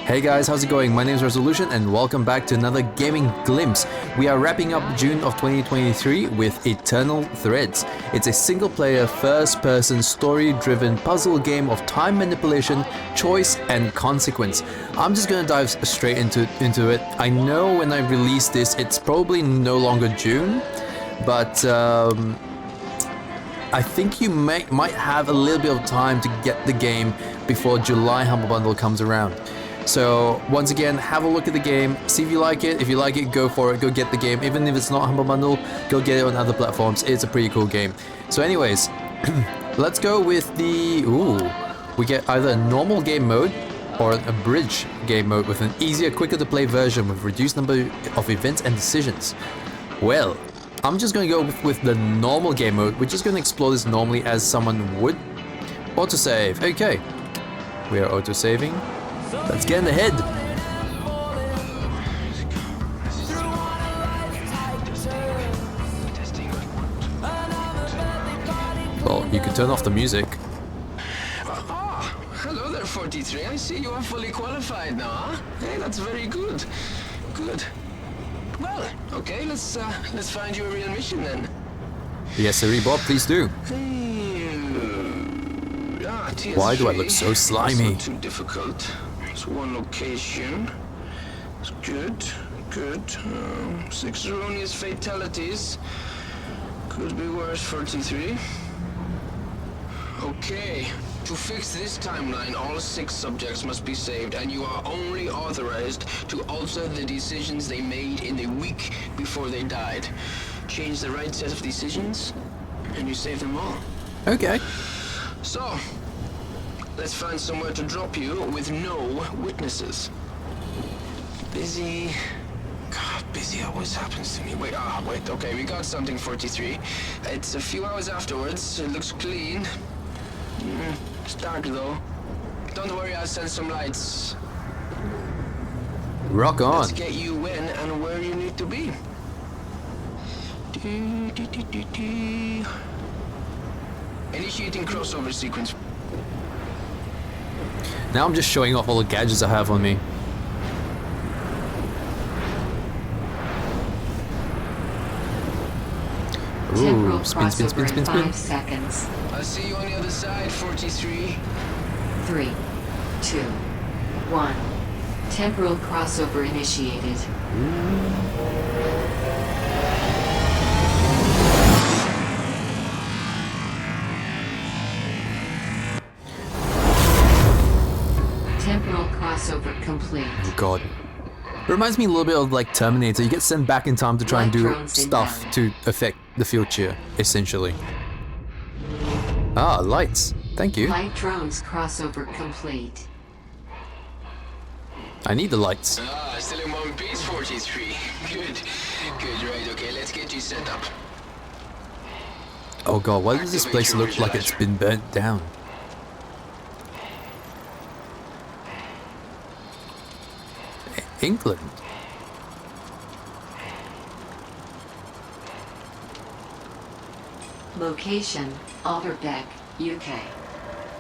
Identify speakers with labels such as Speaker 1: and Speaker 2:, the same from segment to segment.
Speaker 1: Hey guys, how's it going? My name is R35olution and welcome back to another gaming glimpse. We are wrapping up June of 2023 with Eternal Threads. It's a single-player, first-person, story-driven puzzle game of time manipulation, choice, and consequence. I'm just gonna dive straight into it. I know when I release this, it's probably no longer June, but I think you might have a little bit of time to get the game before July Humble Bundle comes around. So once again, have a look at the game, see if you like it. If you like it, go for it, go get the game. Even if it's not Humble Bundle, go get it on other platforms. It's a pretty cool game. So anyways, let's go with the... we get either a normal game mode or a bridge game mode with an easier, quicker to play version with reduced number of events and decisions. Well, I'm just going to go with the normal game mode. We're just going to explore this normally as someone would. Autosave. Okay. We are autosaving. Let's get in the head. Well, you can turn off the music.
Speaker 2: Hello there, 43. I see you are fully qualified now, huh? Hey, that's very good. Good. Well, okay, let's find you a real mission then.
Speaker 1: Yes, sir, Bob, please do. Why do I look so slimy?
Speaker 2: Not too difficult. It's one location. It's good. 6 erroneous fatalities. Could be worse, 43. Okay. To fix this timeline, all 6 subjects must be saved, and you are only authorized to alter the decisions they made in the week before they died. Change the right set of decisions, and you save them all.
Speaker 1: Okay.
Speaker 2: So, let's find somewhere to drop you with no witnesses. Busy. God, busy always happens to me. Wait, okay, we got something, 43. It's a few hours afterwards. It looks clean. It's dark though. Don't worry, I'll send some lights.
Speaker 1: Rock on.
Speaker 2: Let's get you when and where you need to be. Initiating crossover sequence.
Speaker 1: Now I'm just showing off all the gadgets I have on me. Ooh, spin.
Speaker 3: 5 seconds.
Speaker 2: I'll see you on the other side, 43.
Speaker 3: 3, 2, 1. Temporal crossover initiated. Temporal crossover complete.
Speaker 1: Oh god. It reminds me a little bit of like Terminator. You get sent back in time to try and do stuff to affect the future, essentially. Ah, lights. Thank you.
Speaker 3: Light drones crossover complete.
Speaker 1: I need the lights.
Speaker 2: Still in one piece, 43. Good, right, okay, let's get you set up.
Speaker 1: Oh god, why does this place look like it's been burnt down? England.
Speaker 3: Location, Alderbeck, UK.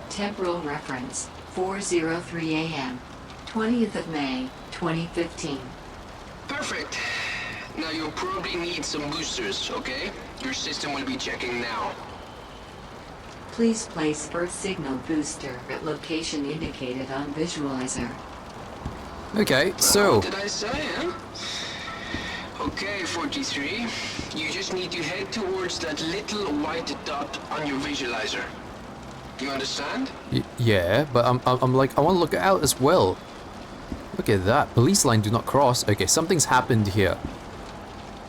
Speaker 3: Temporal reference, 4:03 a.m. 20th of May, 2015.
Speaker 2: Perfect. Now you'll probably need some boosters, okay? Your system will be checking now.
Speaker 3: Please place first signal booster at location indicated on visualizer.
Speaker 1: Okay, so...
Speaker 2: What did I say, huh? Okay, 43. You just need to head towards that little white dot on your visualizer. You understand?
Speaker 1: Yeah, but I'm like, I want to look out as well. Look at that. Police line do not cross. Okay, something's happened here.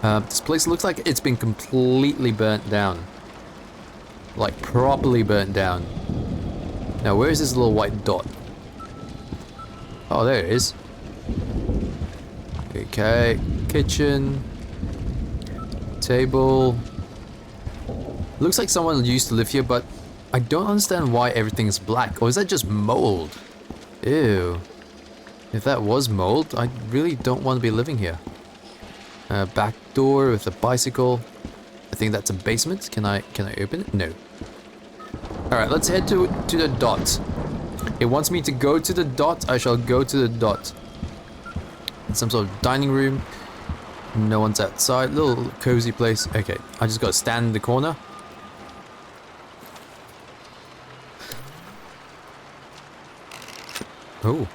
Speaker 1: This place looks like it's been completely burnt down. Like, properly burnt down. Now, where is this little white dot? Oh, there it is. Okay, kitchen. Table. Looks like someone used to live here, but I don't understand why everything's black. Or is that just mold? Ew. If that was mold, I really don't want to be living here. Back door with a bicycle. I think that's a basement. Can I open it? No. Alright, let's head to the dot. It wants me to go to the dot. I shall go to the dot. Some sort of dining room. No one's outside. Little cozy place. Okay, I just gotta stand in the corner. Oh.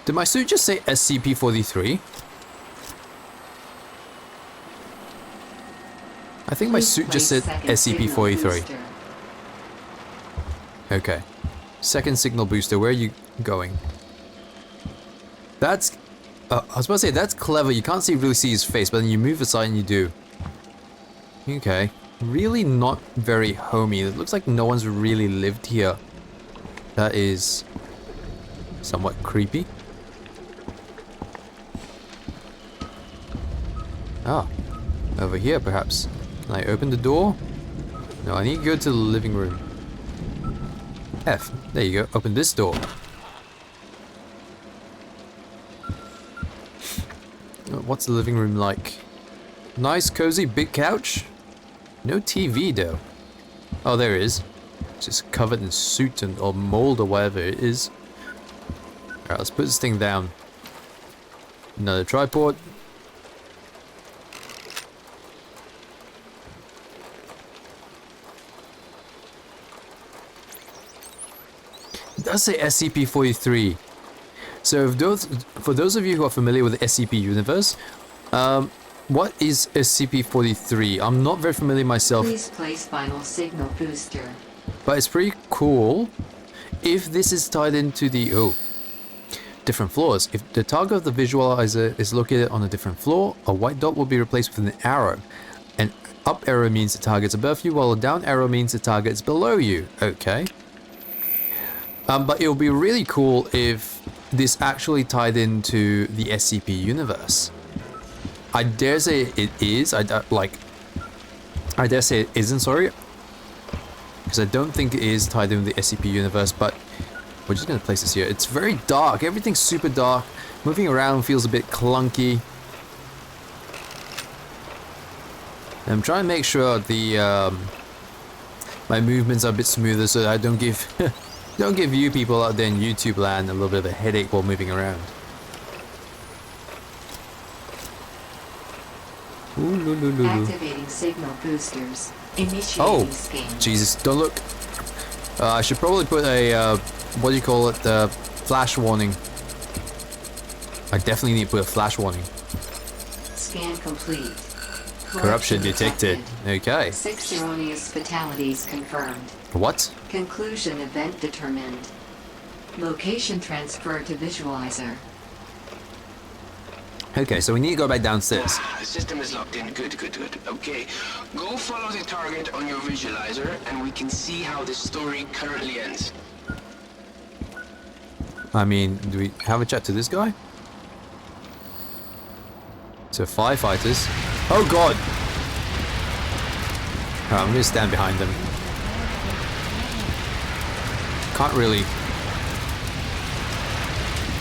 Speaker 1: Did my suit just say SCP-43? I think my suit just said SCP-43. Okay. Second signal booster, where are you going? That's... I was about to say, that's clever. You can't really see his face, but then you move aside and you do. Okay. Really not very homey. It looks like no one's really lived here. That is somewhat creepy. Ah, over here perhaps. Can I open the door? No, I need to go to the living room. F, there you go, open this door. What's the living room like? Nice, cozy, big couch? No TV though. Oh, there it is. It's just covered in soot and or mold or whatever it is. Alright, let's put this thing down. Another tripod. It does say SCP-43. So for those of you who are familiar with the SCP universe, what is SCP-43? I'm not very familiar myself.
Speaker 3: Please place final signal booster.
Speaker 1: But it's pretty cool if this is tied into the different floors. If the target of the visualizer is located on a different floor, a white dot will be replaced with an arrow. An up arrow means the target's above you, while a down arrow means the target's below you. Okay. But it would be really cool if this actually tied into the SCP universe. I dare say it is. I dare say it isn't, sorry. Because I don't think it is tied in with the SCP universe, but we're just going to place this here. It's very dark. Everything's super dark. Moving around feels a bit clunky. And I'm trying to make sure the my movements are a bit smoother so that I don't give don't give you people out there in YouTube land a little bit of a headache while moving around.
Speaker 3: Activating signal boosters. Initiating scan.
Speaker 1: Jesus, don't look. I should probably put a, what do you call it, flash warning. I definitely need to put a flash warning.
Speaker 3: Scan complete.
Speaker 1: Corruption detected. Okay.
Speaker 3: 6 erroneous fatalities confirmed.
Speaker 1: What?
Speaker 3: Conclusion event determined. Location transferred to visualizer.
Speaker 1: Okay, so we need to go back downstairs.
Speaker 2: The system is locked in. Good, good, good. Okay. Go follow the target on your visualizer, and we can see how the story currently ends.
Speaker 1: I mean, do we have a chat to this guy? So firefighters. Oh god! Alright, I'm gonna stand behind them. Can't really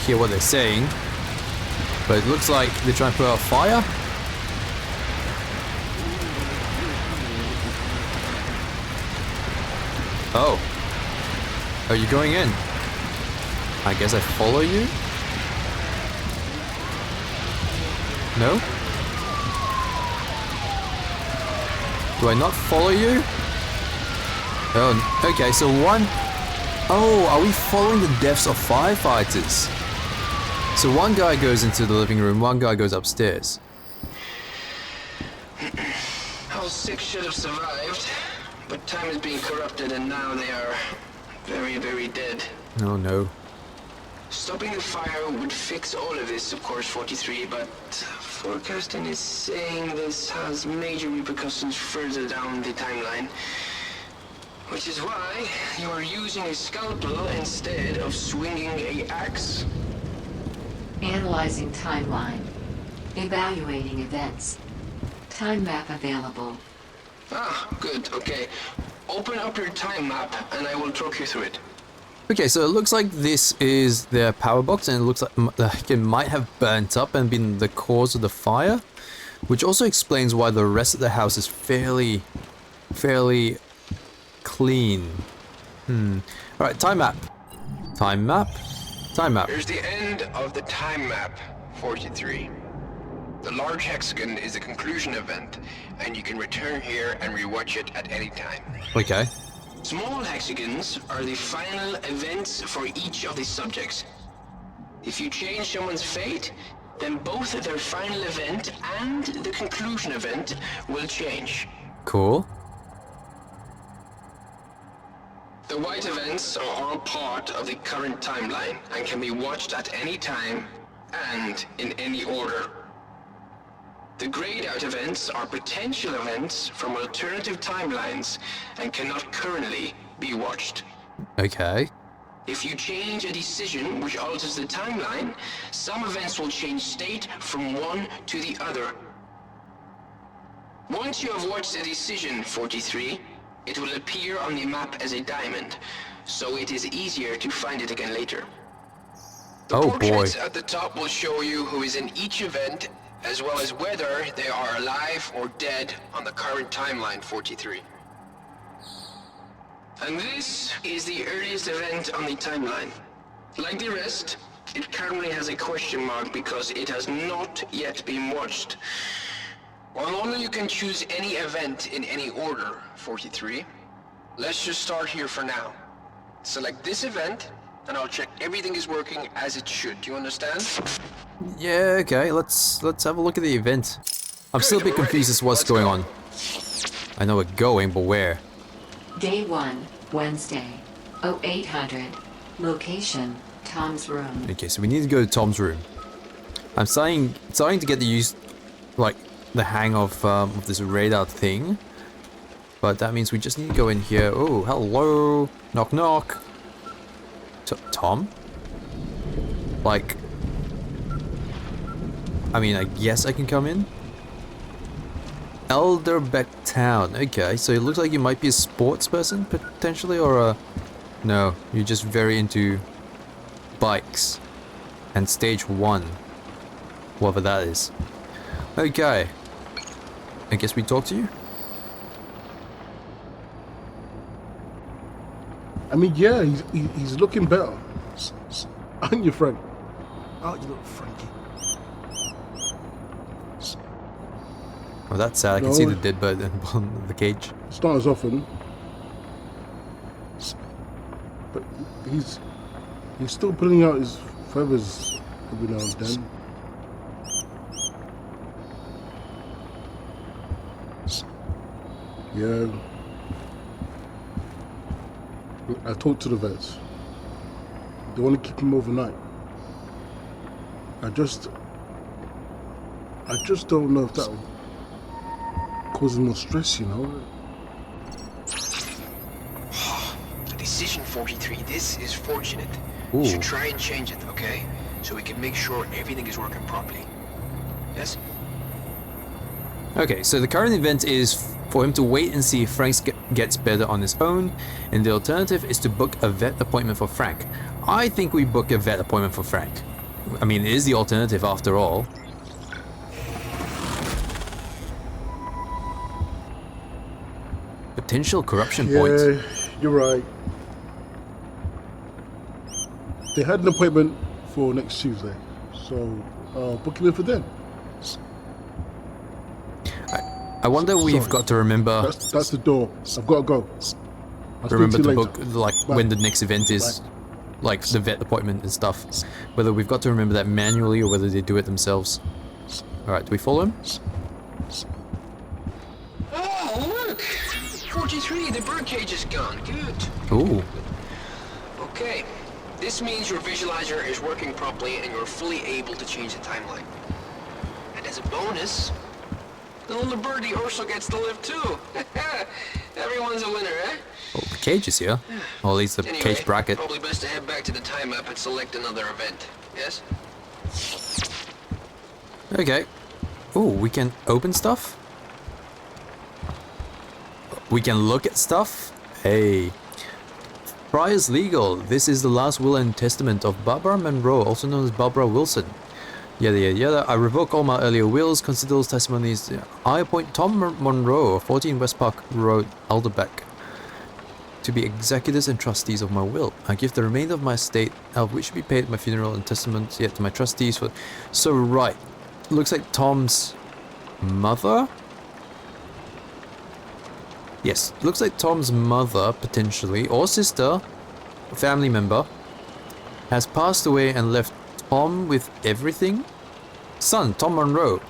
Speaker 1: hear what they're saying. But it looks like they're trying to put out fire. Oh. Are you going in? I guess I follow you? No? Do I not follow you? Oh, okay, so one... Oh, are we following the deaths of firefighters? So one guy goes into the living room, one guy goes upstairs.
Speaker 2: All 6 should have survived, but time is being corrupted and now they are very, very dead.
Speaker 1: Oh no.
Speaker 2: Stopping the fire would fix all of this, of course, 43, but forecasting is saying this has major repercussions further down the timeline. Which is why you are using a scalpel instead of swinging an axe.
Speaker 3: Analyzing timeline. Evaluating events. Time map available.
Speaker 2: Ah, good, okay. Open up your time map and I will talk you through it.
Speaker 1: Okay, so it looks like this is their power box, and it looks like it might have burnt up and been the cause of the fire, which also explains why the rest of the house is fairly clean. Alright, time map. Time map. Time map.
Speaker 2: Here's the end of the time map, 43. The large hexagon is the conclusion event, and you can return here and rewatch it at any time.
Speaker 1: Okay.
Speaker 2: Small hexagons are the final events for each of the subjects. If you change someone's fate, then both their final event and the conclusion event will change.
Speaker 1: Cool.
Speaker 2: The white events are all part of the current timeline and can be watched at any time and in any order. The grayed out events are potential events from alternative timelines and cannot currently be watched.
Speaker 1: Okay.
Speaker 2: If you change a decision which alters the timeline, some events will change state from one to the other. Once you have watched a decision, 43, it will appear on the map as a diamond, so it is easier to find it again later. The portraits at the top will show you who is in each event, as well as whether they are alive or dead on the current timeline, 43. And this is the earliest event on the timeline. Like the rest, it currently has a question mark because it has not yet been watched. While normally you can choose any event in any order, 43, let's just start here for now. Select this event, and I'll check everything is working as it should. Do you understand?
Speaker 1: Yeah, okay, let's have a look at the event. I'm
Speaker 2: Good,
Speaker 1: still a bit
Speaker 2: we're
Speaker 1: confused
Speaker 2: ready.
Speaker 1: as to what's
Speaker 2: Let's
Speaker 1: going
Speaker 2: go.
Speaker 1: on. I know we're going, but where?
Speaker 3: Day 1, Wednesday, 0800. Location, Tom's room.
Speaker 1: Okay, so we need to go to Tom's room. I'm starting to get the hang of this radar thing. But that means we just need to go in here. Oh, hello. Knock knock. Tom? Like, I mean, I guess I can come in? Elderbeck Town. Okay, so it looks like you might be a sports person, potentially, or a... No, you're just very into bikes. And stage 1. Whatever that is. Okay. I guess we talk to you?
Speaker 4: I mean, yeah, he's looking better. Aren't you, Frank? Oh, you little Frankie.
Speaker 1: Oh, that's sad. I can
Speaker 4: No.
Speaker 1: see the dead bird in the cage.
Speaker 4: It's not as often. But he's still pulling out his feathers every now and then. Yeah. I talked to the vets. They want to keep him overnight. I just don't know if that will cause him more stress, you know?
Speaker 2: Decision 43, this is fortunate.
Speaker 1: Ooh.
Speaker 2: You should try and change it, okay? So we can make sure everything is working properly. Yes?
Speaker 1: Okay, so the current event is for him to wait and see if Frank gets better on his own, and the alternative is to book a vet appointment for Frank. I think we book a vet appointment for Frank. I mean, it is the alternative after all. Potential corruption point.
Speaker 4: Yeah, you're right. They had an appointment for next Tuesday, so book him in for then.
Speaker 1: I wonder we've
Speaker 4: Sorry.
Speaker 1: got to remember
Speaker 4: That's the door. I've got to go. I'll
Speaker 1: remember
Speaker 4: speak
Speaker 1: to
Speaker 4: to you
Speaker 1: book
Speaker 4: later.
Speaker 1: like
Speaker 4: Bye.
Speaker 1: when the next event is, like the vet appointment and stuff. Whether we've got to remember that manually or whether they do it themselves. Alright, do we follow him?
Speaker 2: Oh, look! 43, the birdcage is gone. Good.
Speaker 1: Ooh.
Speaker 2: Okay. This means your visualizer is working properly and you're fully able to change the timeline. And as a bonus, the little birdie also gets to live too. Everyone's a winner, eh?
Speaker 1: Oh, the cage is here. Or at least the
Speaker 2: Anyway,
Speaker 1: cage bracket.
Speaker 2: probably best to head back to the time map and select another event. Yes?
Speaker 1: Okay. Ooh, we can open stuff? We can look at stuff? Hey. Priors Legal. This is the last will and testament of Barbara Monroe, also known as Barbara Wilson. Yada yada yada. I revoke all my earlier wills, consider those testimonies. I appoint Tom Monroe, 14 West Park Road, Alderbeck, to be executors and trustees of my will. I give the remainder of my estate, which should be paid at my funeral and testament, yet to my trustees for... So, right. Looks like Tom's mother? Yes, looks like Tom's mother, potentially, or sister, family member, has passed away and left Tom with everything? Son, Tom Monroe.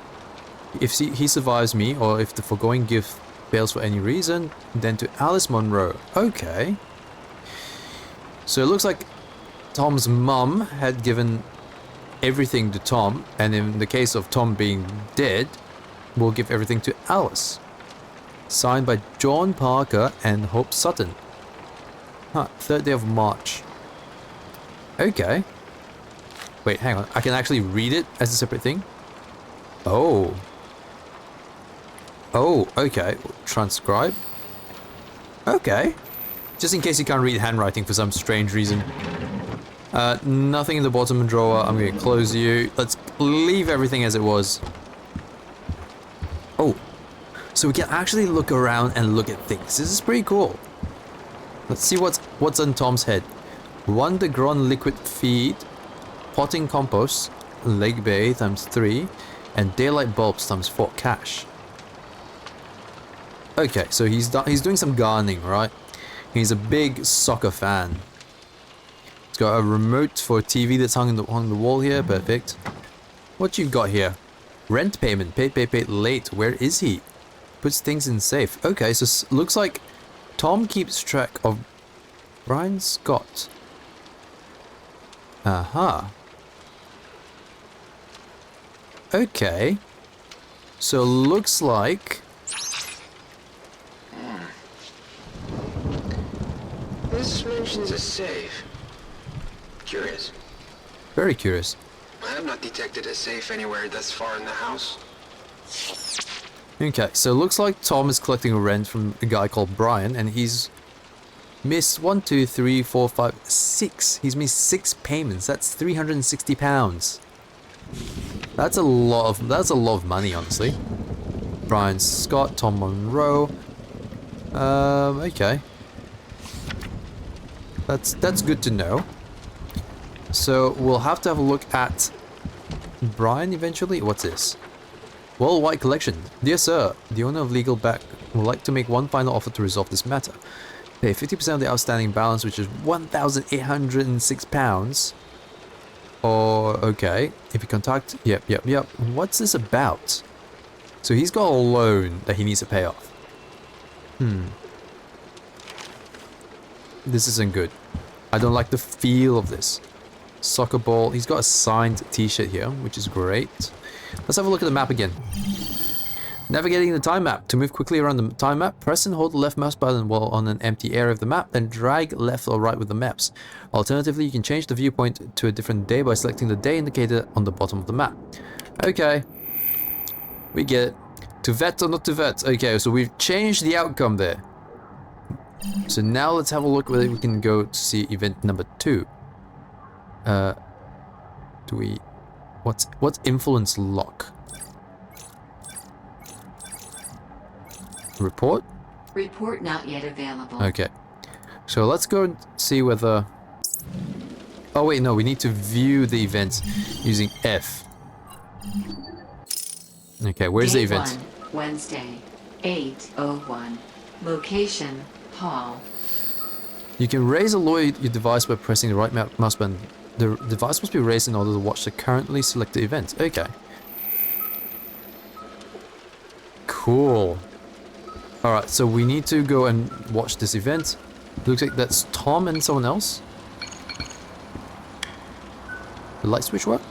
Speaker 1: If he survives me, or if the foregoing gift fails for any reason, then to Alice Monroe. Okay. So it looks like Tom's mum had given everything to Tom, and in the case of Tom being dead, we'll give everything to Alice. Signed by John Parker and Hope Sutton. Huh, 3rd day of March. Okay. Wait, hang on. I can actually read it as a separate thing? Oh. Oh, okay. Transcribe. Okay. Just in case you can't read handwriting for some strange reason. Nothing in the bottom drawer. I'm going to close you. Let's leave everything as it was. Oh. So we can actually look around and look at things. This is pretty cool. Let's see what's on Tom's head. Wondergron liquid feed, potting compost, leg bay times 3, and daylight bulbs times 4 cash. Okay, so he's doing some gardening, right? He's a big soccer fan. He's got a remote for a TV that's hung on the wall here. Perfect. What you got here? Rent payment. Paid late. Where is he? Puts things in safe. Okay, so looks like Tom keeps track of Brian Scott. Aha. Okay. So looks like...
Speaker 2: This mentions a safe. Curious.
Speaker 1: Very curious.
Speaker 2: I have not detected a safe anywhere thus far in the house.
Speaker 1: Okay, so looks like Tom is collecting rent from a guy called Brian, and he's missed 1, 2, 3, 4, 5, 6. He's missed 6 payments. That's £360. That's a lot of money, honestly. Brian Scott, Tom Monroe. Okay. That's good to know. So we'll have to have a look at Brian eventually. What's this? Worldwide collection. Dear sir, the owner of Legal Back would like to make one final offer to resolve this matter. Pay 50% of the outstanding balance, which is £1,806. Or, okay, if you contact... Yep. What's this about? So he's got a loan that he needs to pay off. This isn't good. I don't like the feel of this. Soccer ball. He's got a signed t-shirt here, which is great. Let's have a look at the map again. Navigating the time map. To move quickly around the time map, press and hold the left mouse button while on an empty area of the map, then drag left or right with the maps. Alternatively, you can change the viewpoint to a different day by selecting the day indicator on the bottom of the map. Okay. We get it. To vet or not to vet. Okay, so we've changed the outcome there. So now let's have a look whether we can go to see event number 2. Do we... What's influence lock? Report?
Speaker 3: Report not yet available.
Speaker 1: Okay. So let's go and see whether... Oh wait, no, we need to view the events using F. Okay, where's the event?
Speaker 3: 1, Wednesday, 8:01. Location, Hall.
Speaker 1: You can raise or lower your device by pressing the right mouse button. The device must be raised in order to watch the currently selected event. Okay. Cool. Alright, so we need to go and watch this event. Looks like that's Tom and someone else. The light switch work?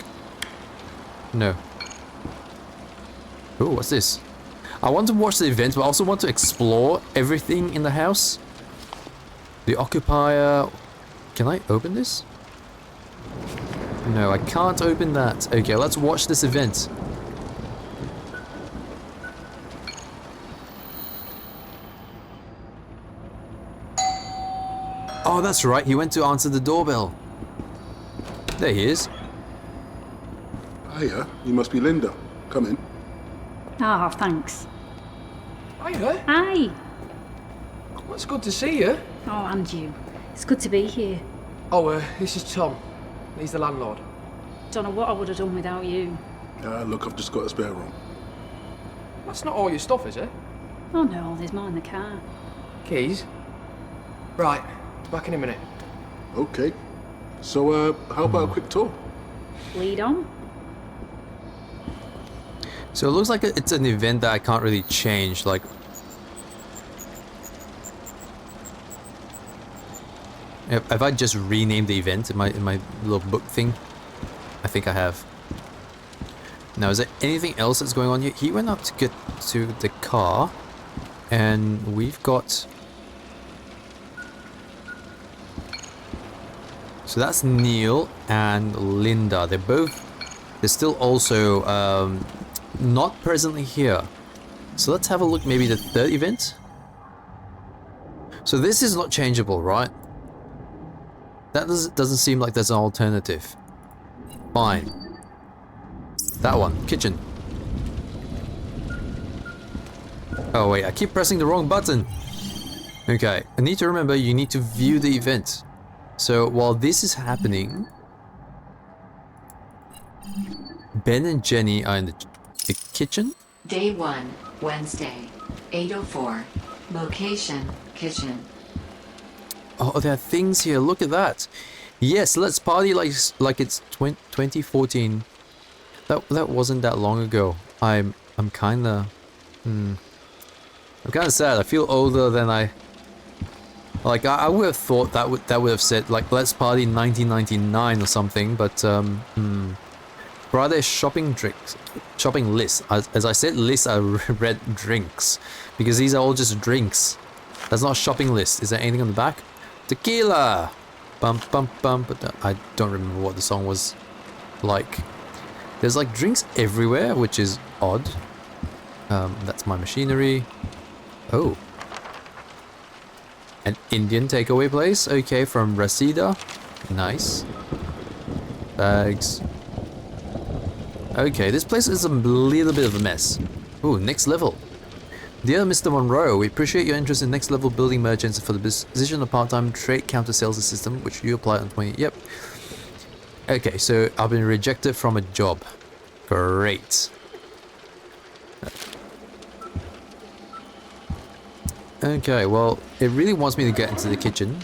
Speaker 1: No. Oh, what's this? I want to watch the event, but I also want to explore everything in the house. The occupier... Can I open this? No, I can't open that. Okay, let's watch this event. Oh, that's right. He went to answer the doorbell. There he is.
Speaker 4: Hiya, you must be Linda. Come in.
Speaker 5: Ah, thanks.
Speaker 2: Hiya.
Speaker 5: Hi.
Speaker 2: Well, it's good to see you.
Speaker 5: Oh, and you. It's good to be here.
Speaker 2: Oh, this is Tom. He's the landlord.
Speaker 5: Don't know what I would have done without you.
Speaker 4: Look, I've just got a spare room.
Speaker 2: That's not all your stuff, is it?
Speaker 5: Oh no, there's more in the car.
Speaker 2: Keys? Right, back in a minute.
Speaker 4: Okay. So, how about a quick tour?
Speaker 5: Lead on.
Speaker 1: So it looks like it's an event that I can't really change, like... Have I just renamed the event in my little book thing? I think I have. Now, is there anything else that's going on here? He went up to get to the car, and we've got... So that's Neil and Linda. They're still also not presently here. So let's have a look, maybe the third event. So this is not changeable, right? That doesn't seem like there's an alternative. Fine. That one, kitchen. Oh wait, I keep pressing the wrong button. Okay, I need to remember you need to view the event. So while this is happening, Ben and Jenny are in the kitchen.
Speaker 3: Day 1, Wednesday, 8:04. Location, kitchen.
Speaker 1: Oh, there are things here. Look at that. Yes, let's party like it's 2014. That wasn't that long ago. I'm kinda I'm kinda sad. I feel older than I like. I would have thought that would have said like let's party in 1999 or something. But rather shopping list. As I said, lists I read drinks because these are all just drinks. That's not a shopping list. Is there anything on the back? Tequila. Bum bum bum. But I don't remember what the song was like. There's like drinks everywhere, which is odd. That's my machinery. Oh. An Indian takeaway place. Okay, from Rasida. Nice. Bags. Okay, this place is a little bit of a mess. Ooh, next level. Dear Mr. Monroe, we appreciate your interest in next level building merchants for the position of part-time trade counter sales assistant, which you applied on 20. Yep. Okay, so I've been rejected from a job. Great. Okay, well, it really wants me to get into the kitchen.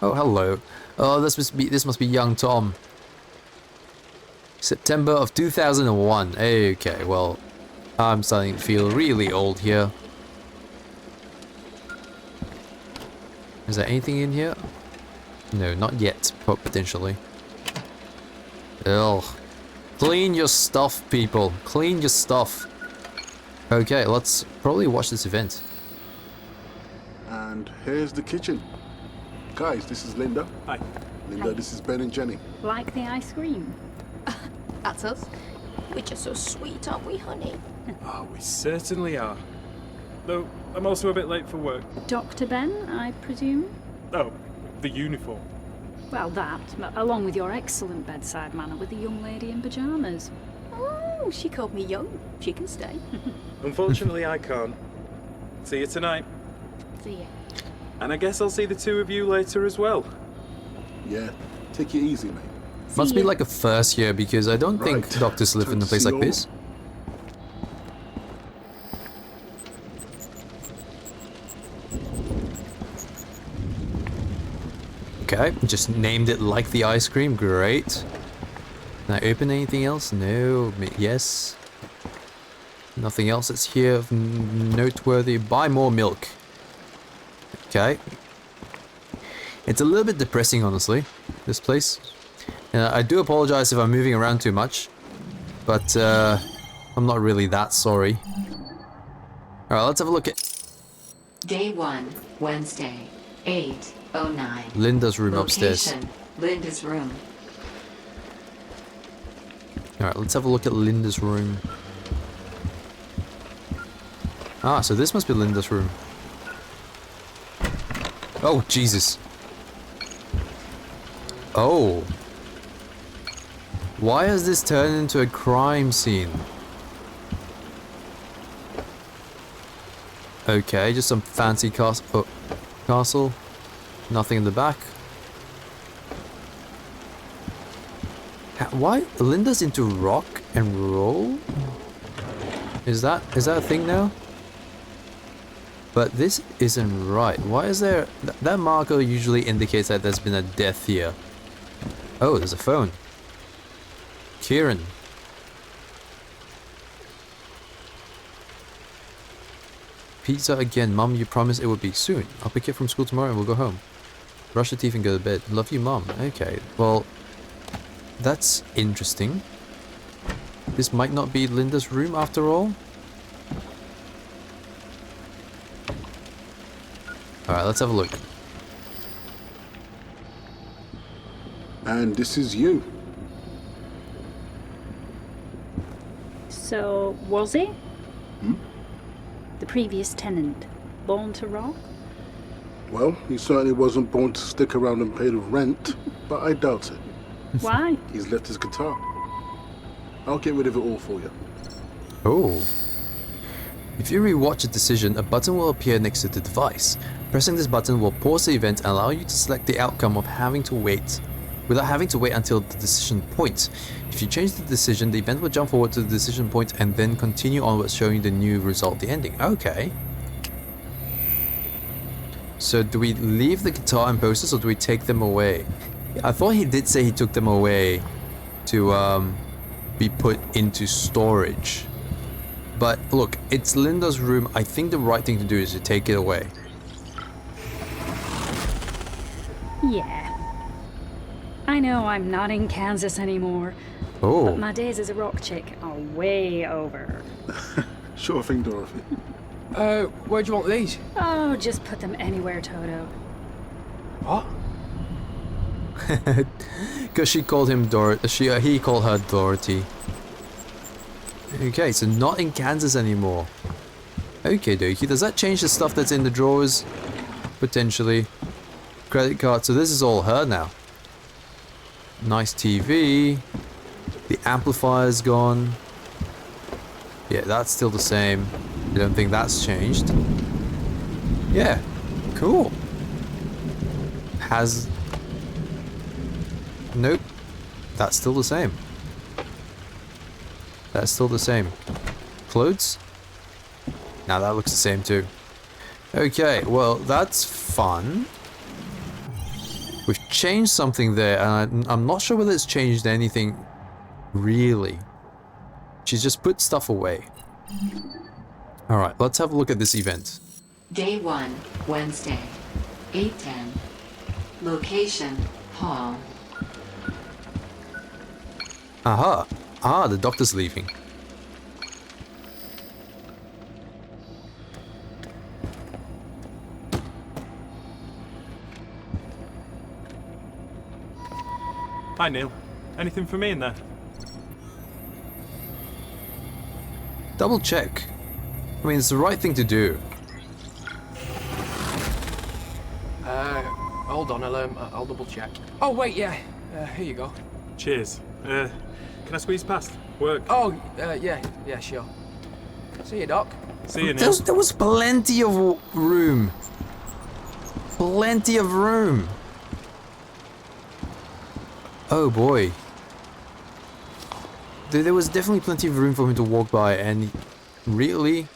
Speaker 1: Oh, hello. Oh, this must be young Tom. September of 2001. Okay, well, I'm starting to feel really old here. Is there anything in here? No, not yet, potentially. Ugh. Clean your stuff, people. Clean your stuff. Okay, let's probably watch this event.
Speaker 4: And here's the kitchen. Guys, this is Linda.
Speaker 6: Hi.
Speaker 4: Linda,
Speaker 5: Hi.
Speaker 4: this is Ben and Jenny.
Speaker 5: Like the ice cream.
Speaker 7: That's us. We're just so sweet, aren't we, honey?
Speaker 6: Oh, we certainly are. Though, I'm also a bit late for work.
Speaker 5: Dr. Ben, I presume?
Speaker 6: Oh, the uniform.
Speaker 5: Well, that, along with your excellent bedside manner with the young lady in pyjamas.
Speaker 7: Oh, she called me young. She can stay.
Speaker 6: Unfortunately, I can't. See you tonight.
Speaker 7: See ya.
Speaker 6: And I guess I'll see the two of you later as well.
Speaker 4: Yeah, take it easy, mate.
Speaker 1: Must be like a first year because I don't think
Speaker 4: Right.
Speaker 1: doctors live in a
Speaker 4: Time to
Speaker 1: place
Speaker 4: see
Speaker 1: like
Speaker 4: all.
Speaker 1: this. Okay, just named it like the ice cream. Great. Can I open anything else? No. Yes. Nothing else that's here of noteworthy. Buy more milk. Okay. It's a little bit depressing, honestly, this place. I do apologize if I'm moving around too much, but I'm not really that sorry. Alright, let's have a look at
Speaker 3: Day 1, Wednesday, 8:09.
Speaker 1: Linda's room upstairs.
Speaker 3: Location, Linda's room.
Speaker 1: Alright, let's have a look at Linda's room. Ah, so this must be Linda's room. Oh, Jesus. Oh. Why has this turned into a crime scene? Okay, just some fancy castle. Nothing in the back. Why? Linda's into rock and roll? Is that a thing now? But this isn't right. Why is there... that marker usually indicates that there's been a death here. Oh, there's a phone. Kieran. Pizza again. Mum, you promised it would be soon. I'll pick you up from school tomorrow and we'll go home. Brush your teeth and go to bed. Love you, Mum. Okay, well... that's interesting. This might not be Linda's room after all. Alright, let's have a look.
Speaker 4: And this is you.
Speaker 5: So, was he? The previous tenant, born to rock?
Speaker 4: Well, he certainly wasn't born to stick around and pay the rent, but I doubt it.
Speaker 5: Why?
Speaker 4: He's left his guitar. I'll get rid of it all for you.
Speaker 1: Oh. If you rewatch a decision, a button will appear next to the device. Pressing this button will pause the event and allow you to select the outcome without having to wait until the decision point. If you change the decision, the event will jump forward to the decision point and then continue onwards, showing the new result, the ending. Okay. So do we leave the guitar and posters or do we take them away? I thought he did say he took them away to be put into storage. But look, it's Linda's room. I think the right thing to do is to take it away.
Speaker 5: Yeah. I know I'm not in Kansas anymore,
Speaker 1: Oh.
Speaker 5: but my days as a rock chick are way over.
Speaker 4: Sure thing, Dorothy.
Speaker 2: Where do you want these?
Speaker 5: Oh, just put them anywhere, Toto.
Speaker 2: What?
Speaker 1: Because she called him he called her Dorothy. Okay, so not in Kansas anymore. Okay, dokie. Does that change the stuff that's in the drawers? Potentially. Credit card. So this is all her now. Nice TV. The amplifier's gone. Yeah, that's still the same. I don't think that's changed. Yeah, cool. Has... Nope. That's still the same. That's still the same. Clothes? Now that looks the same too. Okay, well, that's fun. We've changed something there, and I'm not sure whether it's changed anything really. She's just put stuff away. Alright, let's have a look at this event.
Speaker 3: Day 1, Wednesday, 8:10. Location, hall.
Speaker 1: Aha! Ah, the doctor's leaving.
Speaker 6: Hi, Neil. Anything for me in there?
Speaker 1: Double check. I mean, it's the right thing to do.
Speaker 2: Hold on, I'll double check. Oh, wait, yeah. Here you go.
Speaker 6: Cheers. Can I squeeze past? Work.
Speaker 2: Oh, yeah, sure. See you, Doc.
Speaker 6: See you, Neil.
Speaker 1: There was plenty of room. Plenty of room. Oh boy. There was definitely plenty of room for him to walk by, and really?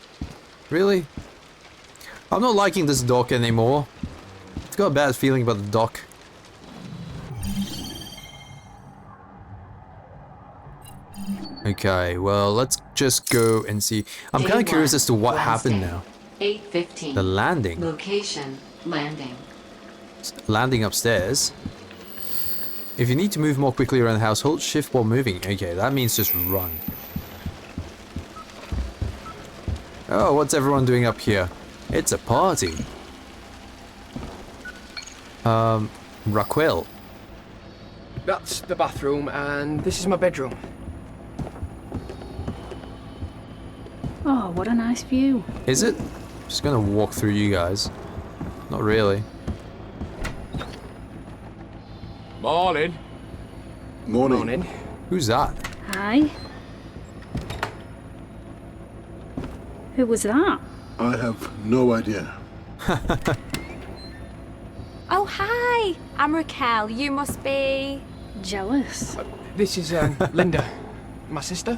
Speaker 1: Really? I'm not liking this dock anymore. I've got a bad feeling about the dock. Okay, well, let's just go and see. I'm kind of curious as to what happened now.
Speaker 3: 8:15.
Speaker 1: The landing.
Speaker 3: Location, landing.
Speaker 1: Landing upstairs. If you need to move more quickly around the house, hold shift while moving. Okay, that means just run. Oh, what's everyone doing up here? It's a party. Raquel.
Speaker 2: That's the bathroom, and this is my bedroom.
Speaker 5: Oh, what a nice view.
Speaker 1: Is it? Just gonna walk through you guys. Not really.
Speaker 2: Morning.
Speaker 4: Morning.
Speaker 2: Morning.
Speaker 1: Who's that?
Speaker 5: Hi. Who was that?
Speaker 4: I have no idea.
Speaker 7: Oh, hi. I'm Raquel. You must be...
Speaker 5: Jealous.
Speaker 2: This is Linda, my sister.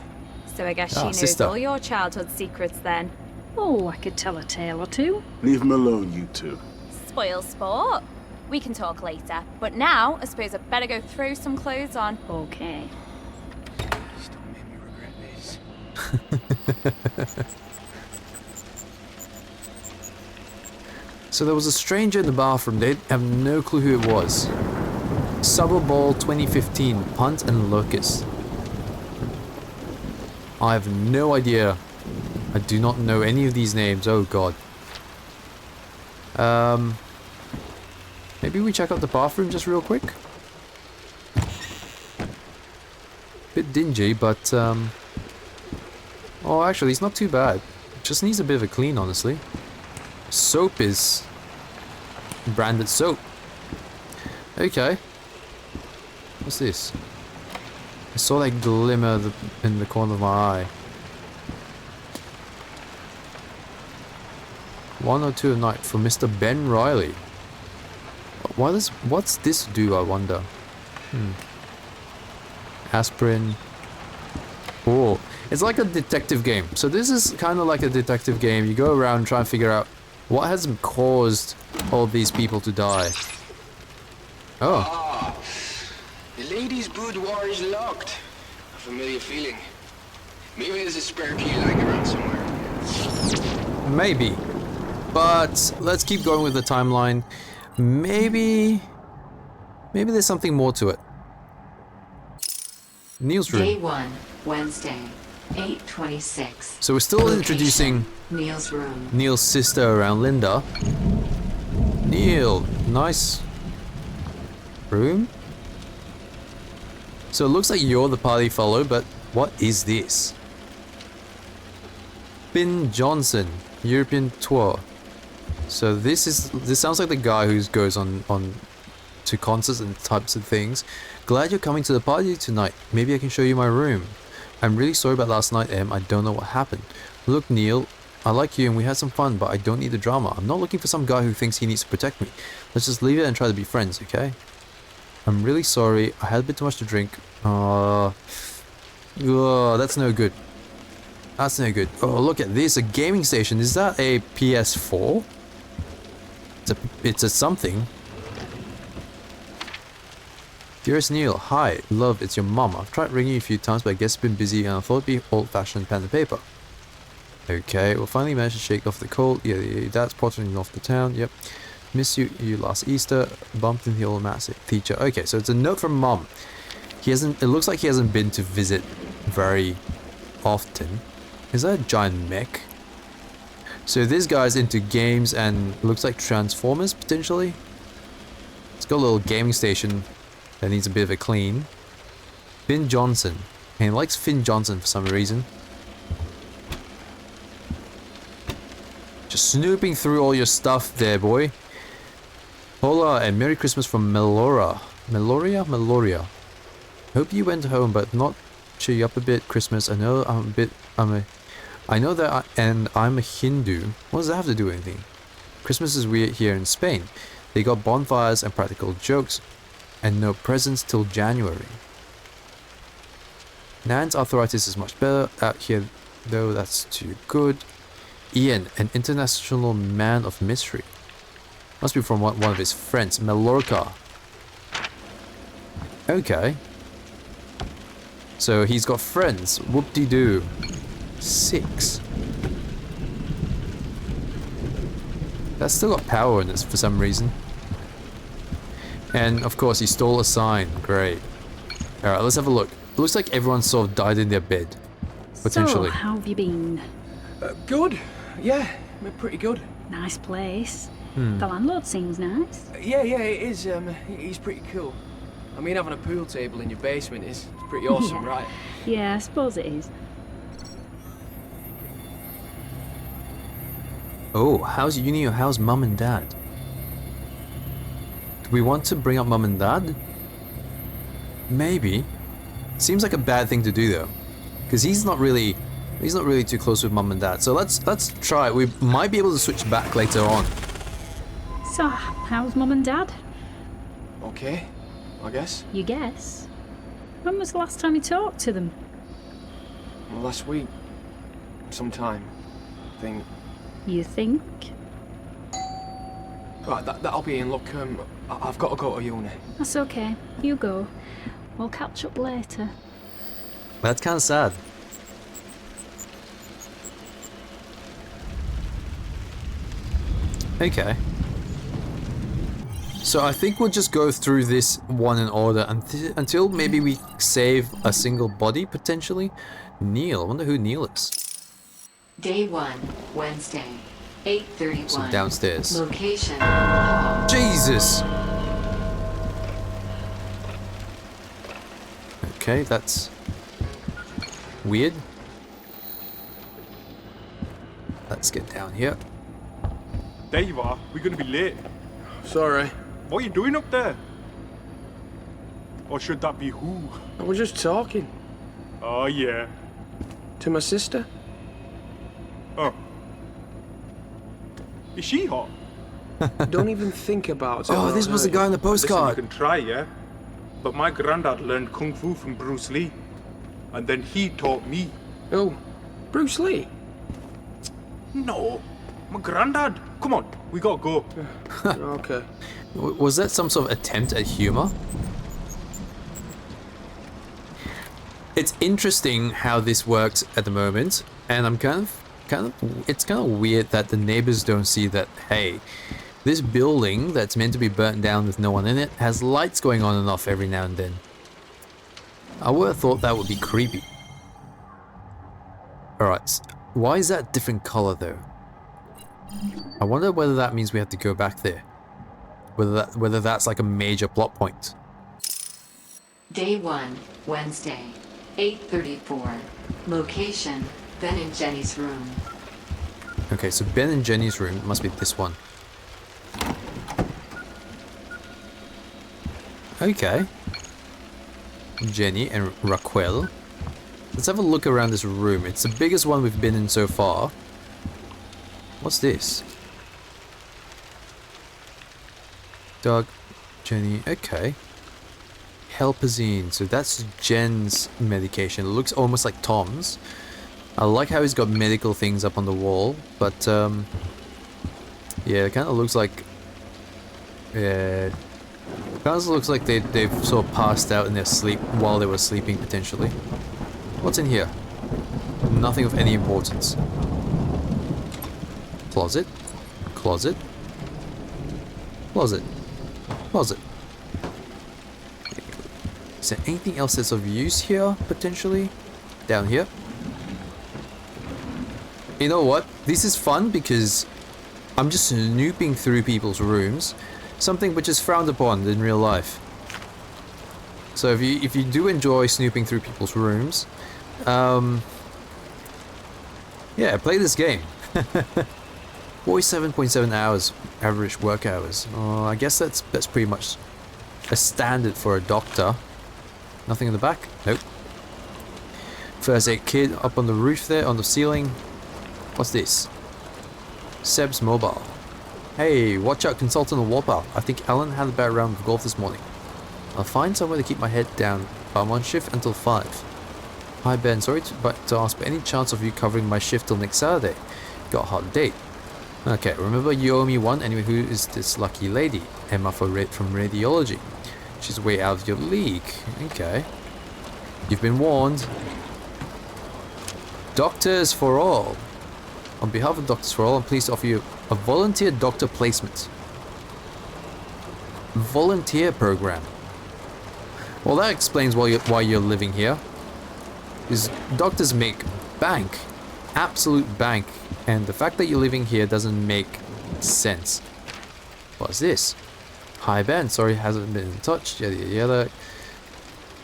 Speaker 7: So I guess she knows
Speaker 1: sister.
Speaker 7: all your childhood secrets then.
Speaker 5: Oh, I could tell a tale or two.
Speaker 4: Leave him alone, you two.
Speaker 7: Spoil sport. We can talk later. But now, I suppose I'd better go throw some clothes on.
Speaker 5: Okay.
Speaker 2: Don't make me regret this.
Speaker 1: So there was a stranger in the bathroom. They have no clue who it was. Summer Ball 2015, Punt and Locust. I have no idea. I do not know any of these names. Oh god. Maybe we check out the bathroom just real quick. Bit dingy, but oh, actually, it's not too bad. Just needs a bit of a clean, honestly. Soap is branded soap. Okay. What's this? I saw that glimmer in the corner of my eye. 102 at night for Mr. Ben Riley. What's this do, I wonder? Aspirin. Oh, it's like a detective game. So this is kind of like a detective game. You go around and try and figure out what has caused all these people to die. Oh.
Speaker 2: Ah, the ladies' boudoir is locked. A familiar feeling. Maybe there's a spare key lying around somewhere.
Speaker 1: Maybe. But let's keep going with the timeline. Maybe there's something more to it. Neil's
Speaker 3: Day
Speaker 1: room.
Speaker 3: 1, Wednesday, 8:26.
Speaker 1: So we're still
Speaker 3: Location,
Speaker 1: introducing
Speaker 3: Neil's room.
Speaker 1: Neil's sister around Linda. Neil, nice room. So it looks like you're the party fellow, but what is this? Finn Johnson, European tour. So this sounds like the guy who goes on to concerts and types of things. Glad you're coming to the party tonight. Maybe I can show you my room. I'm really sorry about last night, Em. I don't know what happened. Look, Neil, I like you and we had some fun, but I don't need the drama. I'm not looking for some guy who thinks he needs to protect me. Let's just leave it and try to be friends, okay? I'm really sorry. I had a bit too much to drink. That's no good. That's no good. Oh, look at this. A gaming station. Is that a PS4? It's a something. Dearest Neil, hi. Love, it's your mom. I've tried ringing you a few times, but I guess it's been busy and I thought it'd be old-fashioned pen and paper. Okay, well finally managed to shake off the cold. Yeah, your dad's pottering off the town. Yep. Miss you last Easter. Bumped into the old maths teacher. Okay, so it's a note from mom. It looks like he hasn't been to visit very often. Is that a giant mech? So this guy's into games and looks like Transformers potentially. It's got a little gaming station that needs a bit of a clean. Finn Johnson. And he likes Finn Johnson for some reason. Just snooping through all your stuff there, boy. Hola and Merry Christmas from Melora. Meloria. Hope you went home, but not cheer you up a bit. Christmas. I know I'm a Hindu. What does that have to do with anything? Christmas is weird here in Spain. They got bonfires and practical jokes, and no presents till January. Nan's arthritis is much better out here, though that's too good. Ian, an international man of mystery. Must be from one of his friends, Mallorca. Okay. So he's got friends. Whoop-de-doo. 6. That's still got power in this for some reason. And of course he stole a sign. Great. Alright, let's have a look. It looks like everyone sort of died in their bed. Potentially.
Speaker 5: So, how have you been?
Speaker 2: Good. Yeah, pretty good.
Speaker 5: Nice place. The landlord seems nice.
Speaker 2: Yeah, it is. He's pretty cool. I mean, having a pool table in your basement is pretty awesome,
Speaker 5: Yeah.
Speaker 2: right?
Speaker 5: Yeah, I suppose it is.
Speaker 1: Oh, how's uni or how's mum and dad? Do we want to bring up mum and dad? Maybe. Seems like a bad thing to do though, because he's not really too close with mum and dad. So let's try it. We might be able to switch back later on.
Speaker 5: So, how's Mum and Dad?
Speaker 2: Okay, I guess.
Speaker 5: You guess? When was the last time you talked to them?
Speaker 2: Well, last week. Sometime. I think.
Speaker 5: You think?
Speaker 2: Right, that'll be in. Look, I've got to go to uni.
Speaker 5: That's okay. You go. We'll catch up later.
Speaker 1: That's kind of sad. Okay. So I think we'll just go through this one in order until maybe we save a single body, potentially. Neil. I wonder who Neil is.
Speaker 3: Day 1, Wednesday, 8:31.
Speaker 1: So downstairs.
Speaker 3: Location.
Speaker 1: Jesus! Okay, that's weird. Let's get down here.
Speaker 6: There you are. We're gonna be late.
Speaker 2: Sorry.
Speaker 6: What are you doing up there? Or should that be who?
Speaker 2: I was just talking
Speaker 6: Oh, yeah.
Speaker 2: to my sister.
Speaker 6: Oh. Is she hot?
Speaker 2: Don't even think about it.
Speaker 1: Oh, this was the guy on the
Speaker 6: Listen, you
Speaker 1: postcard.
Speaker 6: can try, yeah? But my granddad learned Kung Fu from Bruce Lee. And then he taught me.
Speaker 2: Oh, Bruce Lee.
Speaker 6: No. My granddad. Come on, we gotta go.
Speaker 2: Okay.
Speaker 1: Was that some sort of attempt at humor? It's interesting how this works at the moment, and I'm it's kind of weird that the neighbors don't see that, hey, this building that's meant to be burnt down with no one in it has lights going on and off every now and then. I would have thought that would be creepy. Alright, why is that different color though? I wonder whether that means we have to go back there. Whether that's like a major plot point.
Speaker 3: Day 1, Wednesday, 8:34. Location, Ben and Jenny's room.
Speaker 1: Okay, so Ben and Jenny's room must be this one. Okay. Jenny and Raquel. Let's have a look around this room. It's the biggest one we've been in so far. What's this? Doug, Jenny, okay. Helpazine, so that's Jen's medication. It looks almost like Tom's. I like how he's got medical things up on the wall, but yeah, it kind of looks like they've sort of passed out in their sleep while they were sleeping potentially. What's in here? Nothing of any importance. Closet, closet, closet, closet. Is there anything else that's of use here potentially? Down here. You know what? This is fun because I'm just snooping through people's rooms, something which is frowned upon in real life. So if you do enjoy snooping through people's rooms, yeah, play this game. 47.7 hours average work hours. I guess that's pretty much a standard for a doctor. Nothing in the back? Nope. First aid kit up on the roof there, on the ceiling. What's this? Seb's mobile. Hey, watch out, consultant on Warpath. I think Alan had a bad round of golf this morning. I'll find somewhere to keep my head down. I'm on shift until 5. Hi Ben, sorry to ask, but any chance of you covering my shift till next Saturday? Got a hot date. Okay, remember you owe me one. Anyway, who is this lucky lady? Emma from radiology. She's way out of your league. Okay. You've been warned. Doctors for All. On behalf of Doctors for All, I'm pleased to offer you a volunteer doctor placement. Volunteer program. Well, that explains why you're living here. Because doctors make bank. Absolute bank. And the fact that you're living here doesn't make sense. What's this? Hi Ben, sorry hasn't been in touch. Yada yada.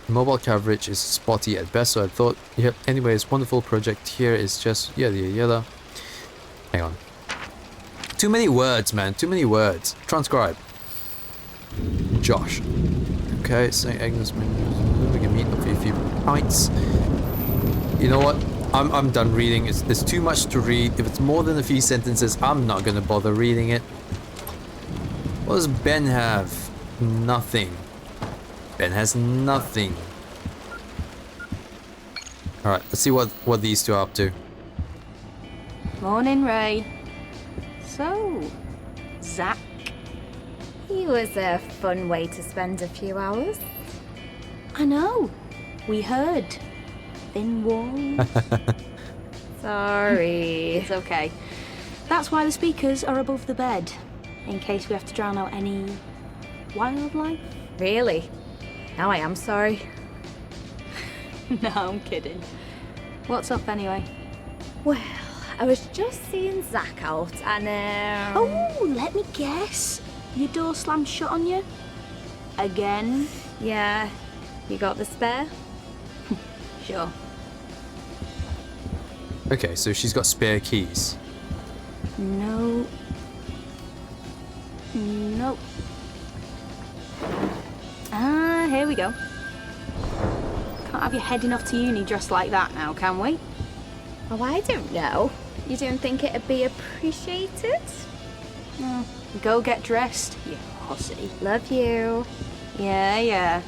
Speaker 1: Mobile coverage is spotty at best, so I thought, yep, anyways, wonderful project here is just yada yada. Hang on. Too many words, man. Too many words. Transcribe. Josh. Okay, St. Agnes, we can meet up for a few pints. You know what? I'm done reading. There's too much to read. If it's more than a few sentences, I'm not gonna bother reading it. What does Ben have? Nothing. Ben has nothing. Alright, let's see what these two are up to.
Speaker 8: Morning, Ray. So, Zach?
Speaker 7: He was a fun way to spend a few hours.
Speaker 8: I know. We heard. Thin walls.
Speaker 7: Sorry.
Speaker 8: It's okay. That's why the speakers are above the bed, in case we have to drown out any wildlife.
Speaker 7: Really? Now I am sorry.
Speaker 8: No, I'm kidding. What's up anyway?
Speaker 7: Well, I was just seeing Zach out and
Speaker 8: Oh, let me guess. Your door slammed shut on you? Again?
Speaker 7: Yeah. You got the spare?
Speaker 8: Sure.
Speaker 1: Okay, so she's got spare keys.
Speaker 8: No. Nope. Ah, here we go. Can't have you heading off to uni dressed like that now, can we?
Speaker 7: Oh, I don't know. You don't think it'd be appreciated?
Speaker 8: Go get dressed, you hussy.
Speaker 7: Love you.
Speaker 8: Yeah, yeah.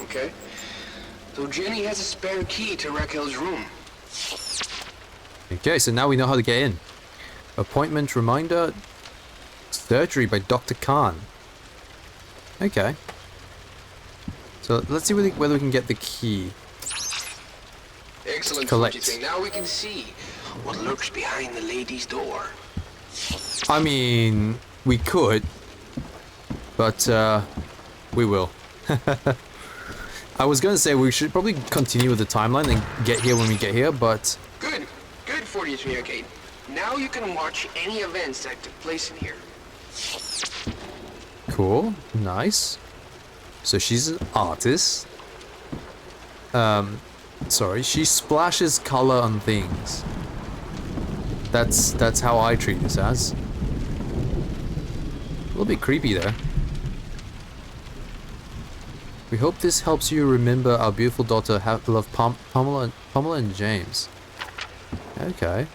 Speaker 2: Okay. So Jenny has a spare key to Raquel's room.
Speaker 1: Okay, so now we know how to get in. Appointment reminder. Surgery by Dr. Khan. Okay. So let's see whether we can get the key.
Speaker 2: Excellent.
Speaker 1: Collect.
Speaker 2: What do you think? Now we can see what lurks behind the lady's door.
Speaker 1: I mean, we could, but we will. I was gonna say we should probably continue with the timeline and get here when we get here, but
Speaker 2: Good. Good for you, Arcade. Now you can watch any events that took place in here.
Speaker 1: cool, nice. So she's an artist. Sorry, she splashes color on things. That's how I treat this as. A little bit creepy there. We hope this helps you remember our beautiful daughter, love Pamela and James. Okay.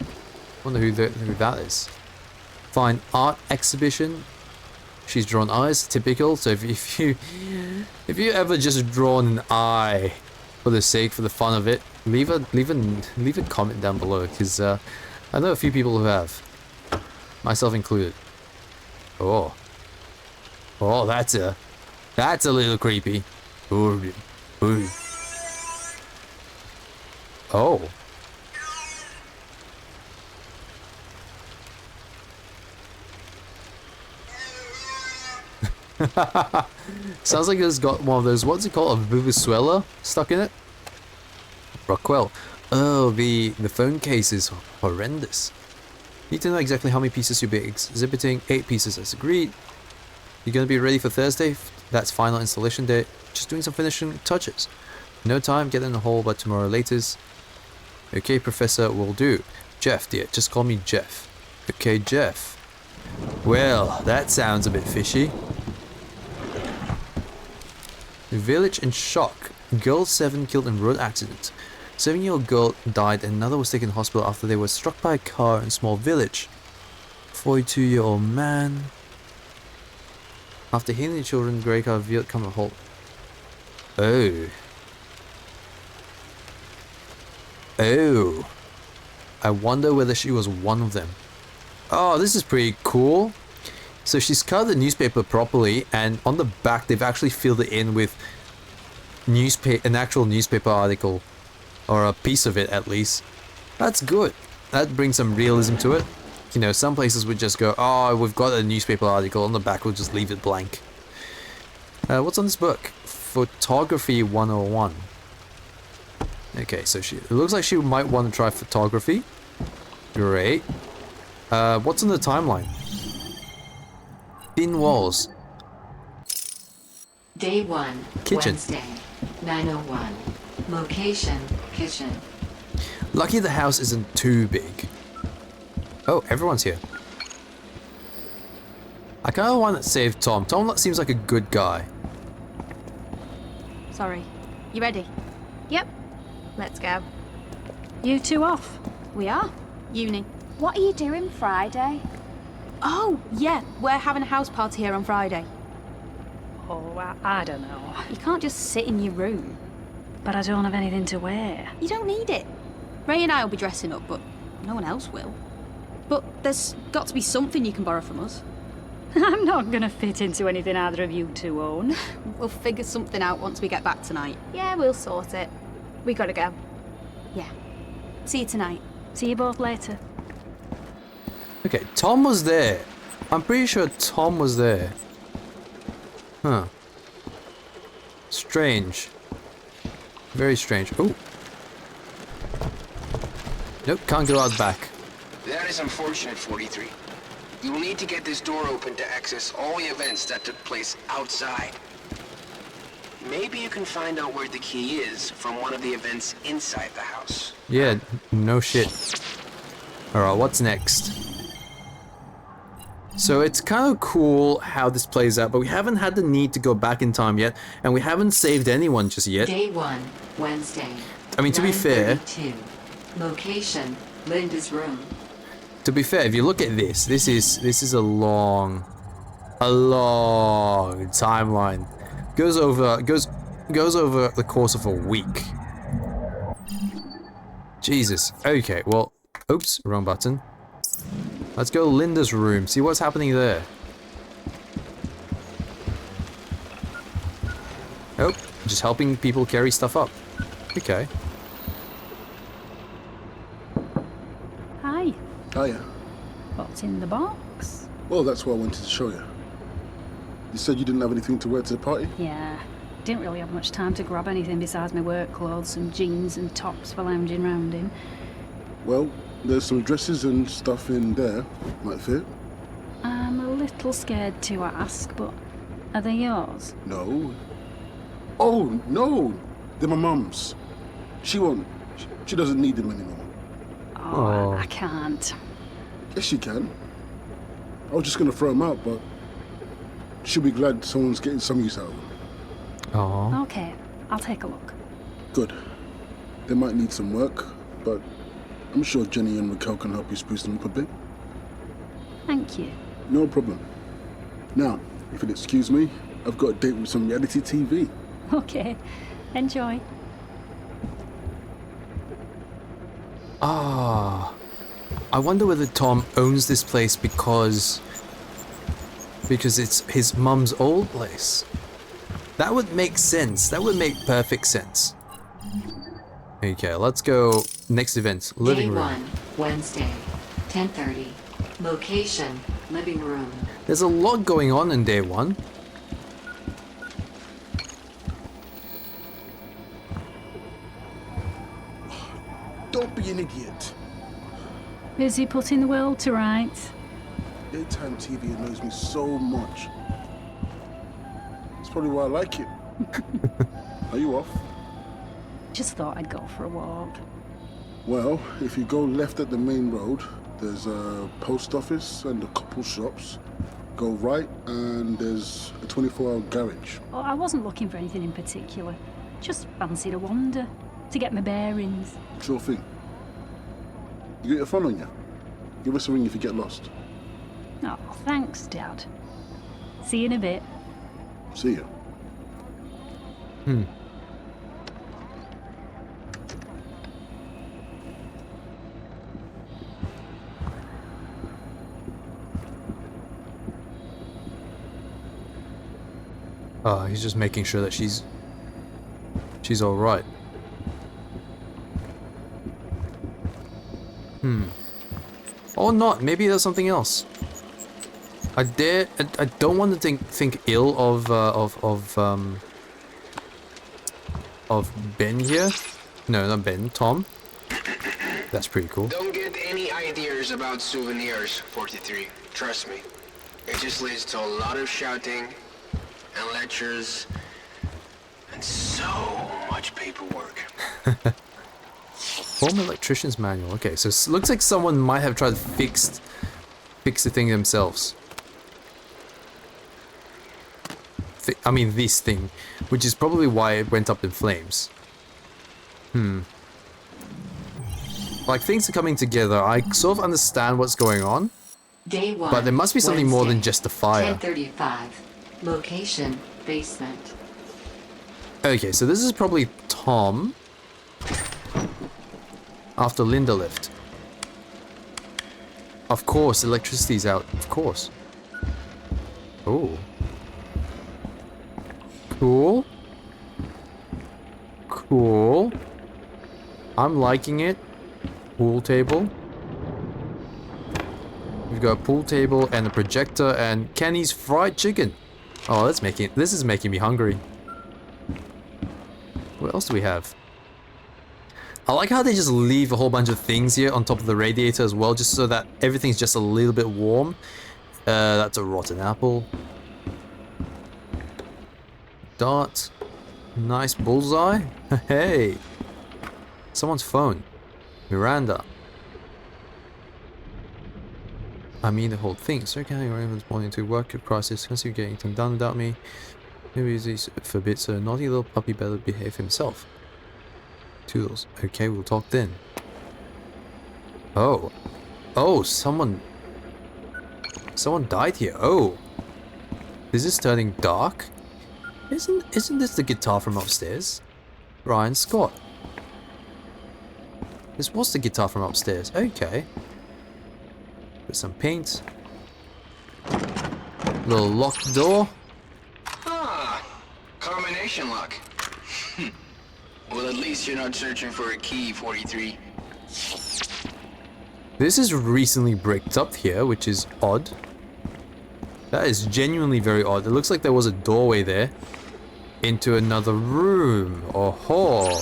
Speaker 1: Wonder who that is. Fine art exhibition. She's drawn eyes, typical. So if you ever just drawn an eye for the fun of it, leave a comment down below, because I know a few people who have, myself included. Oh, that's a little creepy. Ooh. Oh. Sounds like it's got one of those, what's it called, a Vuvuzela stuck in it? Rockwell. Oh, the phone case is horrendous. Need to know exactly how many pieces you'll be exhibiting. 8 pieces as agreed. You're gonna be ready for Thursday? That's final installation day. Just doing some finishing touches. No time, get in the hole by tomorrow latest. Okay, Professor, will do. Jeff, dear, just call me Jeff. Okay, Jeff. Well, that sounds a bit fishy. Village in shock. Girl 7 killed in road accident. 7-year-old girl died and another was taken to hospital after they were struck by a car in a small village. 42-year-old man. After hitting the children, grey car veered come a halt. Oh. Oh. I wonder whether she was one of them. Oh, this is pretty cool. So she's cut the newspaper properly, and on the back they've actually filled it in with an actual newspaper article, or a piece of it at least. That's good. That brings some realism to it. You know, some places would just go, oh, we've got a newspaper article, on the back we'll just leave it blank. What's on this book? Photography 101. Okay, so it looks like she might want to try photography. Great. What's on the timeline? Thin walls.
Speaker 3: Day 1,
Speaker 1: Kitchen.
Speaker 3: Wednesday, 9:01. Location, kitchen.
Speaker 1: Lucky the house isn't too big. Oh, everyone's here. I kind of want to save Tom. Tom seems like a good guy.
Speaker 8: Sorry. You ready?
Speaker 7: Yep. Let's go.
Speaker 5: You two off?
Speaker 8: We are. Uni.
Speaker 7: What are you doing Friday?
Speaker 8: Oh, yeah. We're having a house party here on Friday.
Speaker 5: Oh, I don't know.
Speaker 8: You can't just sit in your room.
Speaker 5: But I don't have anything to wear.
Speaker 8: You don't need it. Ray and I will be dressing up, but no one else will. But there's got to be something you can borrow from us.
Speaker 5: I'm not gonna fit into anything either of you two own.
Speaker 8: We'll figure something out once we get back tonight.
Speaker 7: Yeah, we'll sort it. We gotta go.
Speaker 8: Yeah. See you tonight.
Speaker 5: See you both later.
Speaker 1: Okay, Tom was there. I'm pretty sure Tom was there. Huh. Strange. Very strange. Oh. Nope, can't go out back.
Speaker 2: That is unfortunate, 43. You will need to get this door open to access all the events that took place outside. Maybe you can find out where the key is from one of the events inside the house.
Speaker 1: Yeah, no shit. Alright, what's next? So it's kind of cool how this plays out, but we haven't had the need to go back in time yet, and we haven't saved anyone just yet.
Speaker 3: Day 1, Wednesday.
Speaker 1: I mean, to be fair...
Speaker 3: 9:32. Location, Linda's room.
Speaker 1: To be fair, if you look at this is a long timeline. Goes over the course of a week. Jesus. Okay, well, oops, wrong button. Let's go to Linda's room, see what's happening there. Oh, just helping people carry stuff up. Okay.
Speaker 5: Hi.
Speaker 4: Hiya.
Speaker 5: What's in the box?
Speaker 4: Well, that's what I wanted to show you. You said you didn't have anything to wear to the party?
Speaker 5: Yeah. Didn't really have much time to grab anything besides my work clothes and jeans and tops for lounging round in.
Speaker 4: Well, there's some dresses and stuff in there. Might fit.
Speaker 5: I'm a little scared to ask, but are they yours?
Speaker 4: No. Oh, no! They're my mum's. She won't. She doesn't need them anymore.
Speaker 5: Oh, I can't.
Speaker 4: Yes, you can. I was just gonna throw them out, but she'll be glad someone's getting some use out of them.
Speaker 1: Aww.
Speaker 5: Okay, I'll take a look.
Speaker 4: Good. They might need some work, but I'm sure Jenny and Raquel can help you spruce them up a bit.
Speaker 5: Thank you.
Speaker 4: No problem. Now, if you'll excuse me, I've got a date with some reality TV.
Speaker 5: Okay, enjoy.
Speaker 1: Ah, I wonder whether Tom owns this place because it's his mum's old place. That would make sense. That would make perfect sense. Okay, let's go. Next event, living room.
Speaker 3: Day 1, Wednesday, 10:30. Location, living room.
Speaker 1: There's a lot going on in day 1.
Speaker 4: Don't be an idiot.
Speaker 5: Busy putting the world to rights.
Speaker 4: Daytime TV annoys me so much. That's probably why I like it. Are you off?
Speaker 5: Just thought I'd go for a walk.
Speaker 4: Well, if you go left at the main road, there's a post office and a couple shops. Go right and there's a 24-hour garage.
Speaker 5: Oh, I wasn't looking for anything in particular. Just fancied a wander to get my bearings.
Speaker 4: Sure thing. You got your phone on you? Give us a ring if you get lost.
Speaker 5: Oh, thanks, Dad. See you in a bit.
Speaker 4: See ya.
Speaker 1: He's just making sure that she's all right. Or not. Maybe there's something else. I don't want to think ill of Ben here. No, not Ben. Tom. That's pretty cool.
Speaker 2: Don't get any ideas about souvenirs, 43. Trust me. It just leads to a lot of shouting and lectures and so much paperwork.
Speaker 1: Home electrician's manual. Okay, so it looks like someone might have tried to fix the thing themselves. this thing, which is probably why it went up in flames. Like, things are coming together. I sort of understand what's going on.
Speaker 3: Day 1.
Speaker 1: But there must be something more than
Speaker 3: Wednesday,
Speaker 1: just the fire.
Speaker 3: 10:35. Location, basement.
Speaker 1: Okay, so this is probably Tom. After Linda left. Of course, electricity's out. Of course. Oh. Cool. Cool. I'm liking it. Pool table. We've got a pool table and a projector and Kenny's fried chicken. Oh, this is making me hungry. What else do we have? I like how they just leave a whole bunch of things here on top of the radiator as well, just so that everything's just a little bit warm. That's a rotten apple. Dart. Nice bullseye. Hey. Someone's phone. Miranda. I mean the whole thing. So can I remember wanting to work across this? Can't see you getting anything done without me. Maybe he's forbid so naughty little puppy better behave himself. Toodles. Okay, we'll talk then. Oh. Oh, someone died here. Oh. Is this turning dark? Isn't this the guitar from upstairs? Brian Scott. This was the guitar from upstairs. Okay. With some paint. Little locked door.
Speaker 2: Ah, combination lock. Well, at least you're not searching for a key, 43.
Speaker 1: This is recently bricked up here, which is odd. That is genuinely very odd. It looks like there was a doorway there into another room. Oh-ho.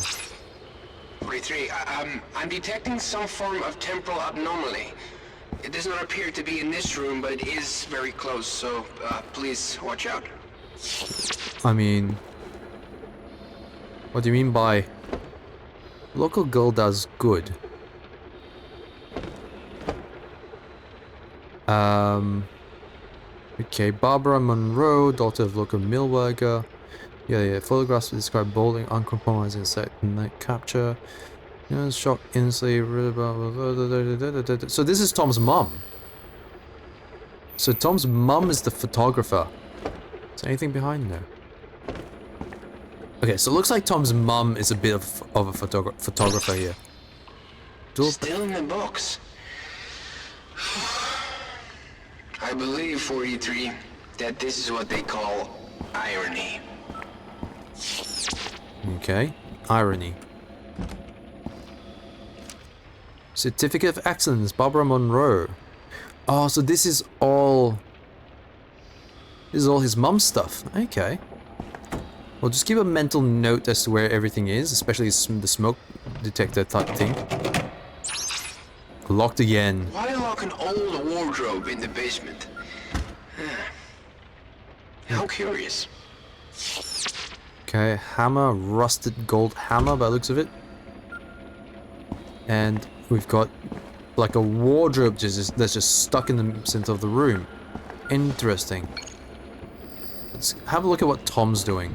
Speaker 2: 43, I'm detecting some form of temporal anomaly. It does not appear to be in this room, but it is very close, so please watch out.
Speaker 1: I mean... What do you mean by... Local girl does good? Okay, Barbara Monroe, daughter of local mill worker. Yeah, photographs describe bowling, uncompromising insect night capture. You know, shock instantly. So this is Tom's mum. So Tom's mum is the photographer. Is there anything behind there? Okay, so it looks like Tom's mum is a bit of a photographer here.
Speaker 2: Still in the box. I believe, 43, that this is what they call irony.
Speaker 1: Okay, irony. Certificate of Excellence, Barbara Monroe. Oh, so this is all his mum's stuff. Okay. Well, just keep a mental note as to where everything is, especially the smoke detector type thing. Locked again.
Speaker 2: Why lock an old wardrobe in the basement? How curious.
Speaker 1: Okay, hammer, rusted gold hammer by the looks of it. And we've got like a wardrobe that's just stuck in the center of the room. Interesting. Let's have a look at what Tom's doing.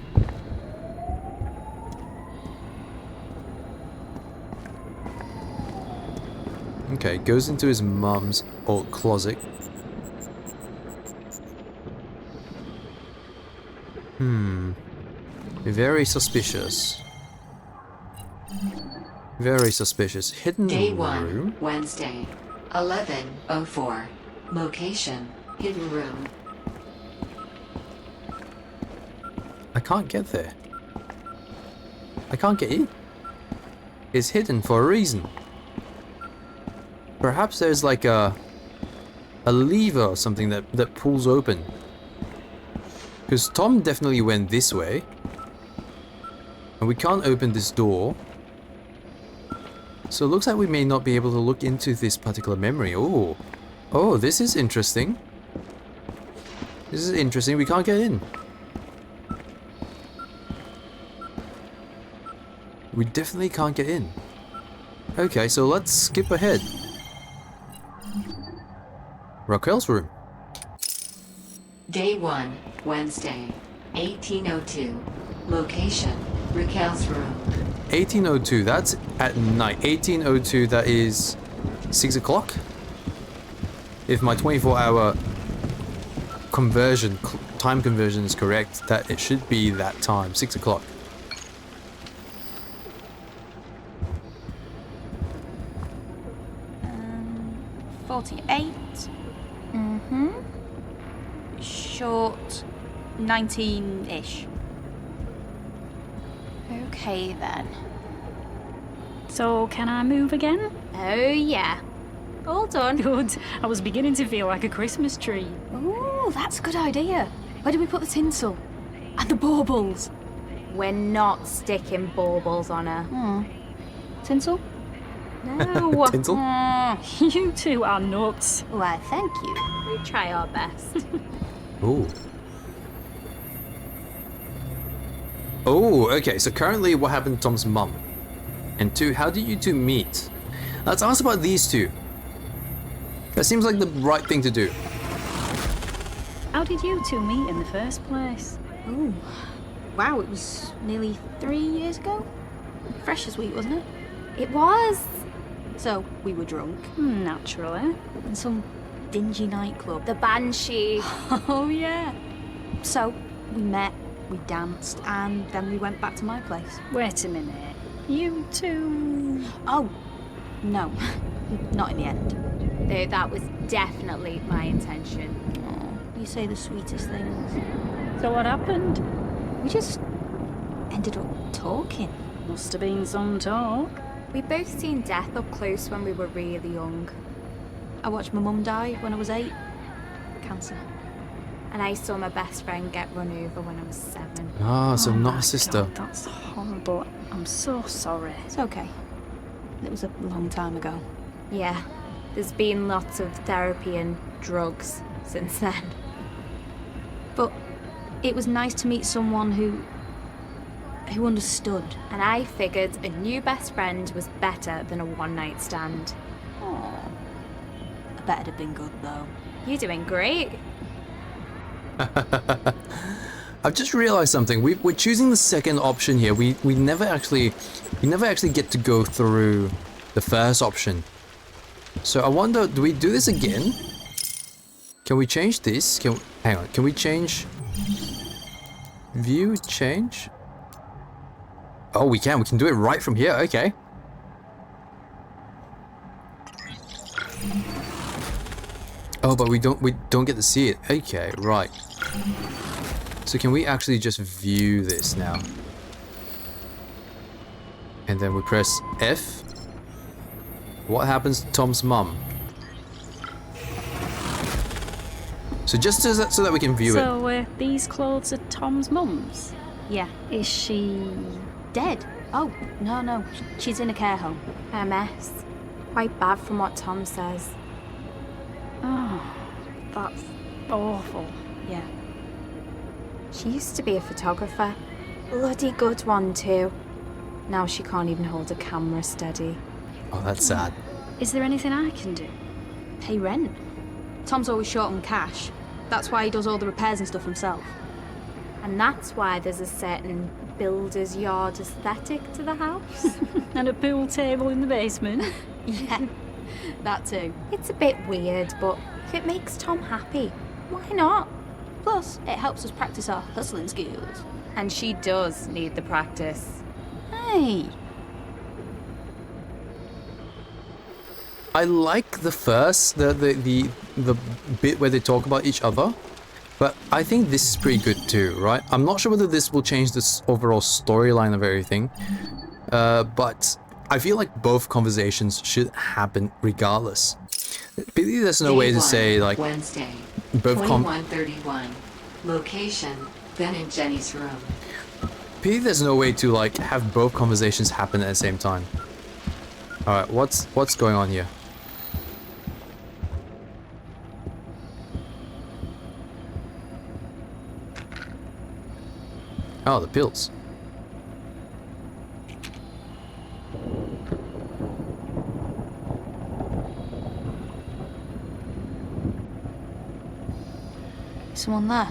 Speaker 1: Okay, goes into his mum's old closet. Very suspicious. Very suspicious. Hidden
Speaker 3: Day
Speaker 1: room.
Speaker 3: 1, Wednesday, 11:04. Location, hidden room.
Speaker 1: I can't get there. I can't get in. It's hidden for a reason. Perhaps there's like a lever or something that pulls open. Because Tom definitely went this way. And we can't open this door. So it looks like we may not be able to look into this particular memory. Oh. Oh, this is interesting. This is interesting. We can't get in. We definitely can't get in. Okay, so let's skip ahead. Raquel's room.
Speaker 3: Day 1, Wednesday, 1802. Location, Raquel's room.
Speaker 1: 1802, that's at night. 1802, that is 6 o'clock? If my 24-hour time conversion is correct, that it should be that time, 6 o'clock.
Speaker 8: Um, 48. Mm-hmm. Short 19-ish. Okay then.
Speaker 5: So, can I move again?
Speaker 7: Oh, yeah. All done.
Speaker 5: Good. I was beginning to feel like a Christmas tree.
Speaker 8: Ooh, that's a good idea. Where do we put the tinsel? And the baubles?
Speaker 7: We're not sticking baubles on her.
Speaker 8: Tinsel?
Speaker 7: No.
Speaker 1: Tinsel?
Speaker 5: You two are nuts.
Speaker 8: Why, thank you.
Speaker 7: We try our best.
Speaker 1: Ooh. Oh, okay, so currently what happened to Tom's mum? And two, how did you two meet? Let's ask about these two. That seems like the right thing to do.
Speaker 5: How did you two meet in the first place?
Speaker 8: Ooh. Wow, it was nearly 3 years ago? Fresh as wheat, wasn't it?
Speaker 7: It was.
Speaker 8: So, we were drunk.
Speaker 5: Naturally.
Speaker 8: In some dingy nightclub.
Speaker 7: The Banshee.
Speaker 8: Oh, yeah. So, we met, we danced, and then we went back to my place.
Speaker 5: Wait a minute. You two...
Speaker 8: Oh, no. Not in the end.
Speaker 7: Though that was definitely my intention.
Speaker 8: Oh, you say the sweetest things.
Speaker 5: So what happened?
Speaker 8: We just ended up talking.
Speaker 5: Must have been some talk.
Speaker 7: We both seen death up close when we were really young.
Speaker 8: I watched my mum die when I was 8. Cancer.
Speaker 7: And I saw my best friend get run over when I was 7.
Speaker 1: Ah, so
Speaker 5: Oh
Speaker 1: not
Speaker 5: my
Speaker 1: a sister.
Speaker 5: God, that's horrible. I'm so sorry.
Speaker 8: It's okay. It was a long time ago.
Speaker 7: Yeah, there's been lots of therapy and drugs since then.
Speaker 8: But it was nice to meet someone who understood.
Speaker 7: And I figured a new best friend was better than a one-night stand.
Speaker 8: Aww. I bet it'd have been good though.
Speaker 7: You're doing great.
Speaker 1: I've just realized something. We're choosing the second option here. We never actually get to go through the first option. So I wonder, do we do this again? Can we change this? Hang on. Can we change view change? Oh, we can. We can do it right from here. Okay. Oh, but we don't get to see it. Okay, right. So can we actually just view this now? And then we press F. What happens to Tom's mum? So just so that we can view it.
Speaker 5: So, these clothes are Tom's mum's?
Speaker 8: Yeah.
Speaker 5: Is she...
Speaker 8: Dead? Oh, no. She's in a care home.
Speaker 7: MS. Quite bad from what Tom says.
Speaker 5: Oh, that's awful.
Speaker 8: Yeah.
Speaker 7: She used to be a photographer. Bloody good one too. Now she can't even hold a camera steady.
Speaker 1: Oh, that's sad.
Speaker 5: Is there anything I can do?
Speaker 8: Pay rent. Tom's always short on cash. That's why he does all the repairs and stuff himself.
Speaker 7: And that's why there's a certain builder's yard aesthetic to the house.
Speaker 5: And a pool table in the basement?
Speaker 8: Yeah, that too.
Speaker 7: It's a bit weird, but if it makes Tom happy, why not?
Speaker 8: Plus, it helps us practice our hustling skills.
Speaker 7: And she does need the practice.
Speaker 8: Hey!
Speaker 1: I like the first, the bit where they talk about each other, but I think this is pretty good too, right? I'm not sure whether this will change this overall storyline of everything, but I feel like both conversations should happen regardless. Really, there's no way to say like
Speaker 3: Wednesday,
Speaker 1: both
Speaker 3: 21:31. Location, Ben and Jenny's room.
Speaker 1: Really, there's no way to like have both conversations happen at the same time. All right, what's going on here? Oh, the pills.
Speaker 8: Someone there?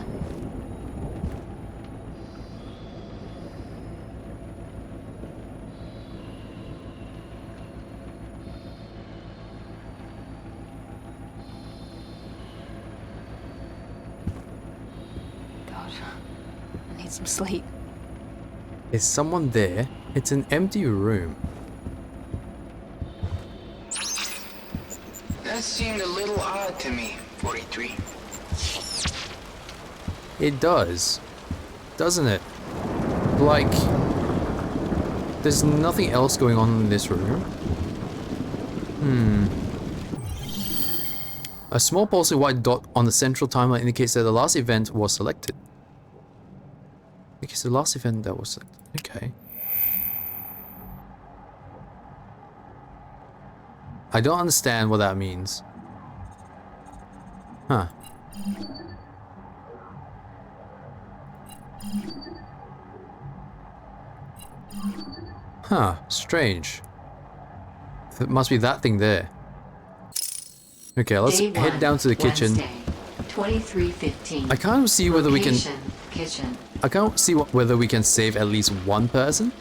Speaker 7: God. I need some sleep.
Speaker 1: Is someone there? It's an empty room.
Speaker 2: That seemed a little odd to me, 43.
Speaker 1: It does. Doesn't it? Like, there's nothing else going on in this room. A small pulsing white dot on the central timeline indicates that the last event was selected. Because the last event that was selected. Okay. I don't understand what that means. Huh. Huh, strange. It must be that thing there. Okay, let's
Speaker 3: Day
Speaker 1: head
Speaker 3: 1,
Speaker 1: down to the kitchen.
Speaker 3: Wednesday, 23:15.
Speaker 1: I can't see whether we can.
Speaker 3: Location, Kitchen.
Speaker 1: I can't see whether we can save at least one person.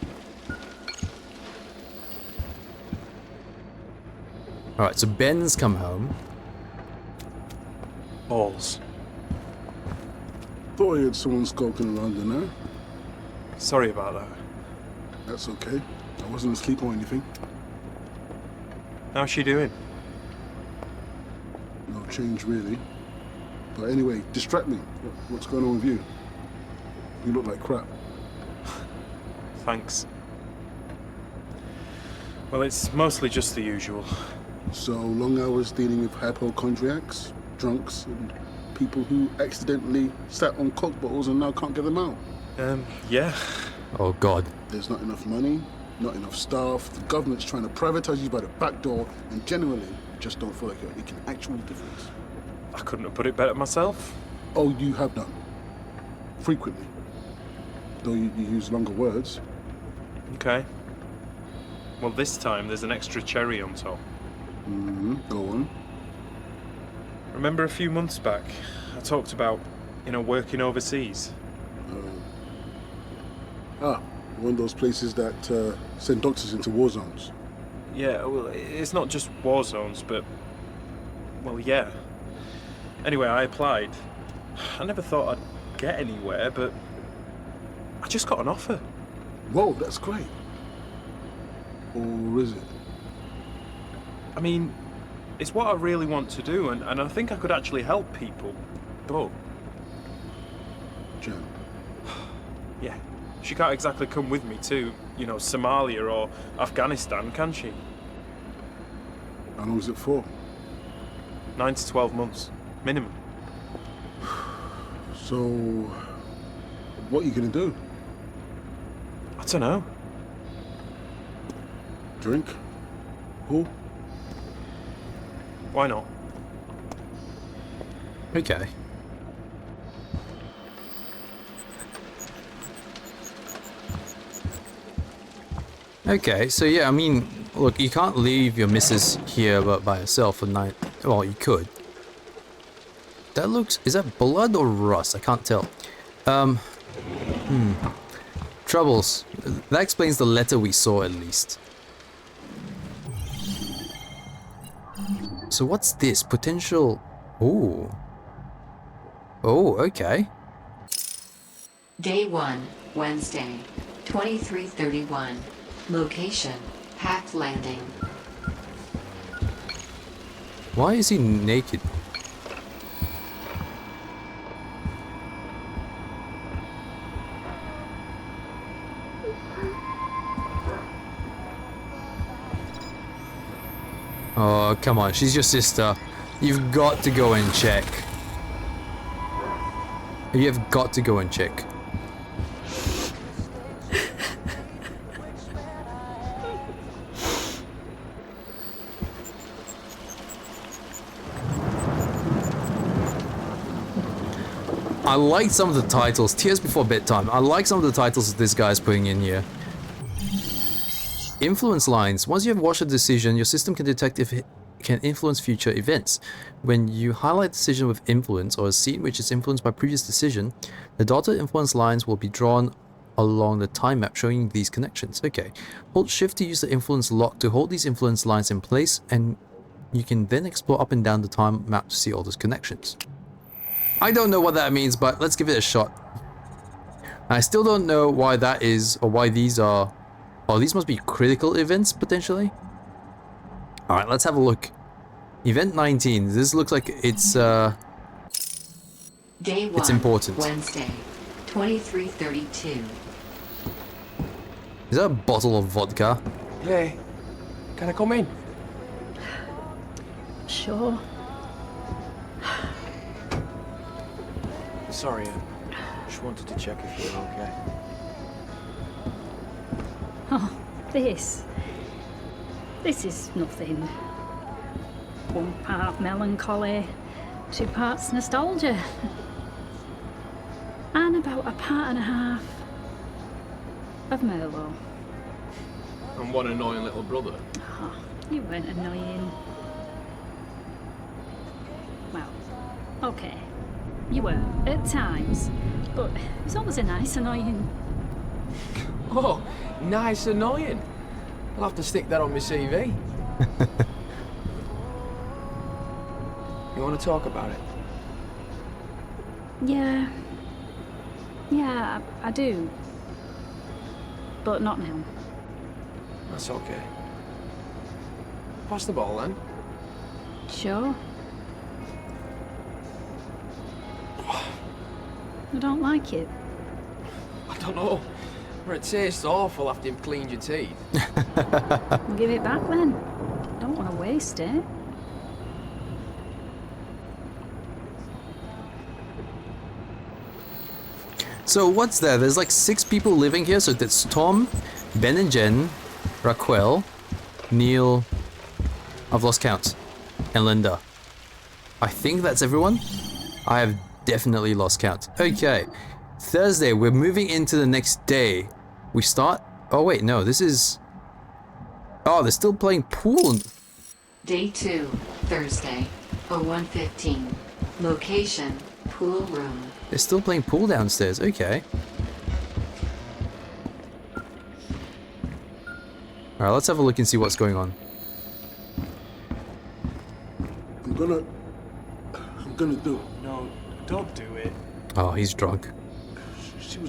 Speaker 1: Alright, so Ben's come home.
Speaker 6: Balls.
Speaker 4: Thought I heard someone skulking around in there.
Speaker 6: Sorry about that.
Speaker 4: That's okay. I wasn't asleep or anything.
Speaker 6: How's she doing?
Speaker 4: No change really. But anyway, distract me. What's going on with you? You look like crap.
Speaker 6: Thanks. Well, it's mostly just the usual.
Speaker 4: So long hours dealing with hypochondriacs, drunks, and people who accidentally sat on coke bottles and now can't get them out.
Speaker 6: Yeah.
Speaker 1: Oh god.
Speaker 4: There's not enough money, not enough staff, the government's trying to privatize you by the back door, and generally, you just don't feel like you're making actual difference.
Speaker 6: I couldn't have put it better myself.
Speaker 4: Oh, you have done. Frequently. Though you use longer words.
Speaker 6: Okay. Well, this time there's an extra cherry on top.
Speaker 4: Go on.
Speaker 6: Remember a few months back, I talked about, working overseas?
Speaker 4: One of those places that send doctors into war zones.
Speaker 6: Yeah, well, it's not just war zones, but... Well, yeah. Anyway, I applied. I never thought I'd get anywhere, but... I just got an offer.
Speaker 4: Whoa, that's great. Or is it?
Speaker 6: I mean, it's what I really want to do, and I think I could actually help people. But,
Speaker 4: Jen,
Speaker 6: yeah, she can't exactly come with me to, Somalia or Afghanistan, can she?
Speaker 4: how long is it for?
Speaker 6: 9 to 12 months, minimum.
Speaker 4: So, what are you gonna do?
Speaker 6: I don't know.
Speaker 4: Drink? Who?
Speaker 6: Why not?
Speaker 1: Okay. Okay, so yeah, I mean, look, you can't leave your missus here by herself for night. Well, you could. That looks... Is that blood or rust? I can't tell. Troubles. That explains the letter we saw, at least. So what's this? Potential... Ooh. Oh, okay.
Speaker 3: Day 1, Wednesday, 23:31. Location, Hack Landing.
Speaker 1: Why is he naked? Oh, come on. She's your sister. You've got to go and check. You have got to go and check. I like some of the titles. Tears Before Bedtime. I like some of the titles this guy's putting in here. Influence lines. Once you have watched a decision, your system can detect if it can influence future events. When you highlight a decision with influence or a scene which is influenced by previous decision, the dotted influence lines will be drawn along the time map showing these connections. Okay. Hold shift to use the influence lock to hold these influence lines in place, and you can then explore up and down the time map to see all those connections. I don't know what that means, but let's give it a shot. I still don't know why that is, or why these are... Oh, these must be critical events, potentially? Alright, let's have a look. Event 19. This looks like it's,
Speaker 3: Day 1,
Speaker 1: it's important.
Speaker 3: Wednesday, 2332.
Speaker 1: Is that a bottle of vodka?
Speaker 2: Hey, can I come in?
Speaker 5: Sure.
Speaker 2: Sorry, just wanted to check if you were okay.
Speaker 5: Oh, this is nothing. 1 part melancholy, 2 parts nostalgia. And about 1.5 parts of Merlot.
Speaker 2: And one annoying little brother.
Speaker 5: Oh, you weren't annoying. Well, okay. You were, at times. But it was always a nice annoying.
Speaker 2: Oh, nice annoying. I'll have to stick that on my CV. You want to talk about it?
Speaker 5: Yeah. Yeah, I do. But not now.
Speaker 2: That's okay. Pass the ball then.
Speaker 5: Sure. I don't like it.
Speaker 2: I don't know. It tastes awful after you've cleaned your teeth.
Speaker 5: I'll give it back then. Don't want to waste it.
Speaker 1: So what's there? There's like 6 people living here. So that's Tom, Ben and Jen, Raquel, Neil, I've lost count, and Linda. I think that's everyone. I have definitely lost count. Okay, Thursday, we're moving into the next day. We start... Oh wait, no, this is... Oh, they're still playing pool.
Speaker 3: Day 2, Thursday, 01:15. Location, pool room.
Speaker 1: They're still playing pool downstairs, okay. Alright, let's have a look and see what's going on.
Speaker 4: I'm gonna do it.
Speaker 6: No, don't do it.
Speaker 1: Oh, he's drunk.
Speaker 4: She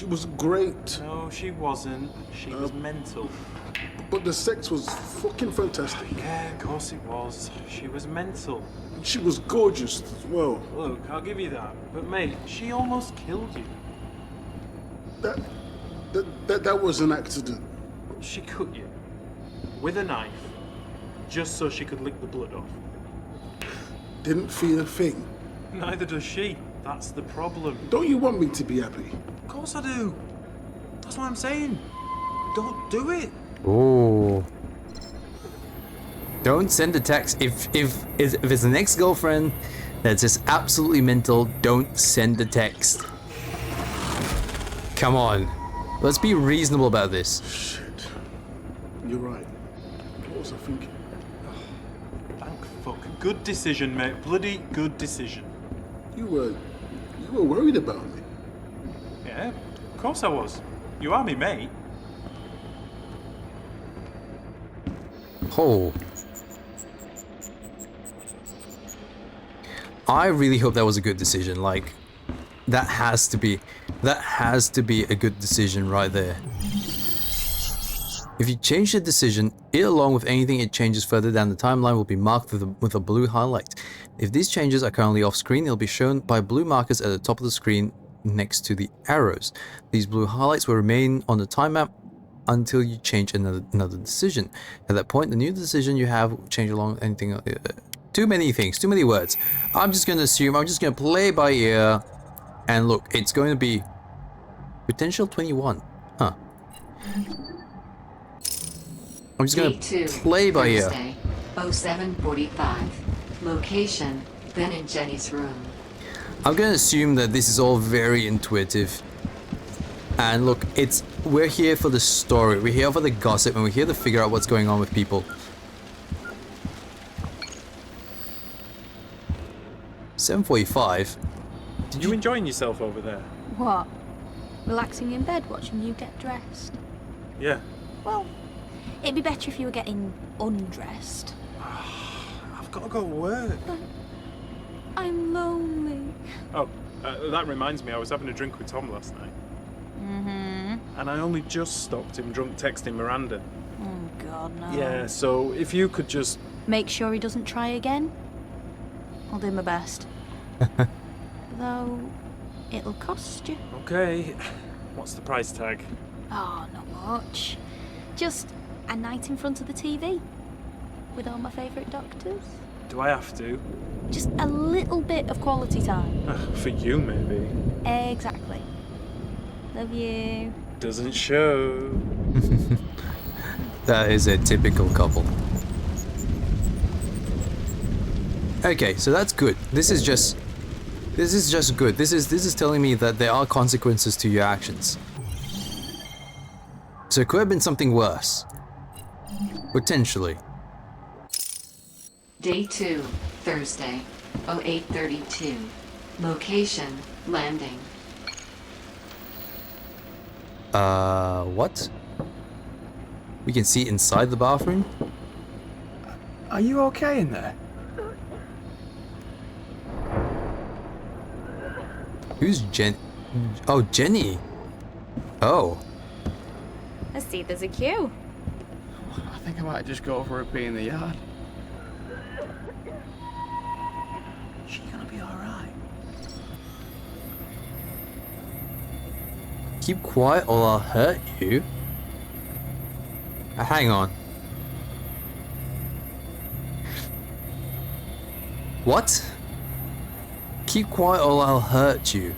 Speaker 4: was great,
Speaker 6: No, she wasn't. She was mental.
Speaker 4: but the sex was fucking fantastic.
Speaker 6: Yeah, of course it was. She was mental.
Speaker 4: She was gorgeous as well.
Speaker 6: Look, I'll give you that. But mate, she almost killed you.
Speaker 4: That was an accident.
Speaker 6: She cut you with a knife just so she could lick the blood off.
Speaker 4: Didn't feel a thing.
Speaker 6: Neither does she. That's the problem.
Speaker 4: Don't you want me to be happy?
Speaker 6: Of course I do. That's what I'm saying. Don't do it.
Speaker 1: Oh. Don't send a text. If it's an ex-girlfriend that's just absolutely mental, don't send a text. Come on. Let's be reasonable about this.
Speaker 4: Shit. You're right. What was I thinking?
Speaker 6: Thank fuck. Good decision, mate. Bloody good decision.
Speaker 4: You were worried about me.
Speaker 6: Yeah, of course I was. You are me, mate.
Speaker 1: Oh. I really hope that was a good decision. Like, that has to be a good decision right there. If you change the decision, it along with anything it changes further down the timeline will be marked with a blue highlight. If these changes are currently off screen, they'll be shown by blue markers at the top of the screen next to the arrows. These blue highlights will remain on the time map until you change another decision. At that point, the new decision you have will change along anything. Too many things, too many words. I'm just going to play by ear. And look, it's going to be potential 21. Huh. I'm just going to play by ear.
Speaker 3: Thursday, 07:45. Location, Ben and Jenny's room.
Speaker 1: I'm going to assume that this is all very intuitive. And look, we're here for the story. We're here for the gossip, and we're here to figure out what's going on with people. 7:45.
Speaker 6: Did you enjoying yourself over there?
Speaker 8: What? Relaxing in bed, watching you get dressed?
Speaker 6: Yeah.
Speaker 8: Well, it'd be better if you were getting undressed.
Speaker 6: I've got to go to work.
Speaker 8: I'm lonely.
Speaker 6: Oh, that reminds me, I was having a drink with Tom last night. And I only just stopped him drunk texting Miranda.
Speaker 8: Oh, God, no.
Speaker 6: Yeah, so if you could just...
Speaker 8: Make sure he doesn't try again. I'll do my best. Though, it'll cost you.
Speaker 6: Okay. What's the price tag?
Speaker 8: Oh, not much. Just a night in front of the TV. With all my favourite doctors.
Speaker 6: Do I have to?
Speaker 8: Just a little bit of quality time.
Speaker 6: For you, maybe.
Speaker 8: Exactly. Love you.
Speaker 6: Doesn't show.
Speaker 1: That is a typical couple. Okay, so that's good. This is just good. This is telling me that there are consequences to your actions. So it could have been something worse. Potentially.
Speaker 3: Day 2, Thursday, 08:32. Location, landing.
Speaker 1: What? We can see inside the bathroom?
Speaker 9: Are you okay in there?
Speaker 1: Who's Jen? Oh, Jenny. Oh.
Speaker 7: I see there's a queue.
Speaker 9: I think I might just go for a pee in the yard. She gonna be alright?
Speaker 1: Keep quiet or I'll hurt you. Hang on. What? Keep quiet or I'll hurt you.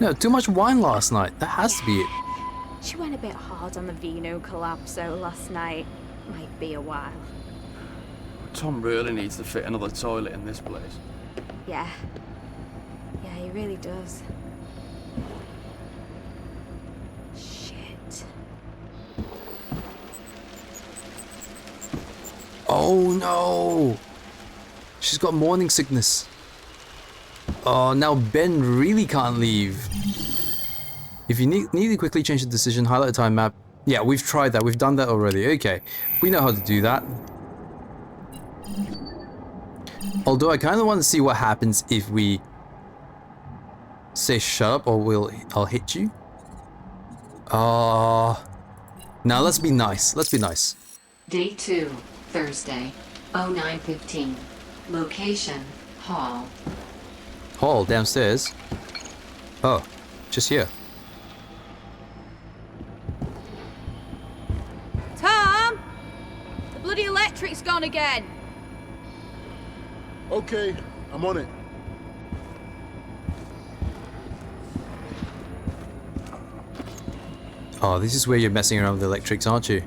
Speaker 1: No, too much wine last night. That has to be it.
Speaker 7: She went a bit hard on the Vino Collapso last night. Might be a while.
Speaker 9: Tom really needs to fit another toilet in this place.
Speaker 7: Yeah. Yeah, he really does. Shit.
Speaker 1: Oh no! She's got morning sickness. Oh, now Ben really can't leave. If you need to quickly change the decision, highlight a time map. Yeah, we've tried that. We've done that already. Okay, we know how to do that. Although I kind of want to see what happens if we say shut up or I'll hit you. Now let's be nice. Let's be nice.
Speaker 3: Day 2, Thursday, 09:15. Location, hall.
Speaker 1: Hall downstairs. Oh, just here.
Speaker 7: Tom! The bloody electric's gone again.
Speaker 4: Okay, I'm on it.
Speaker 1: Oh, this is where you're messing around with the electrics, aren't you?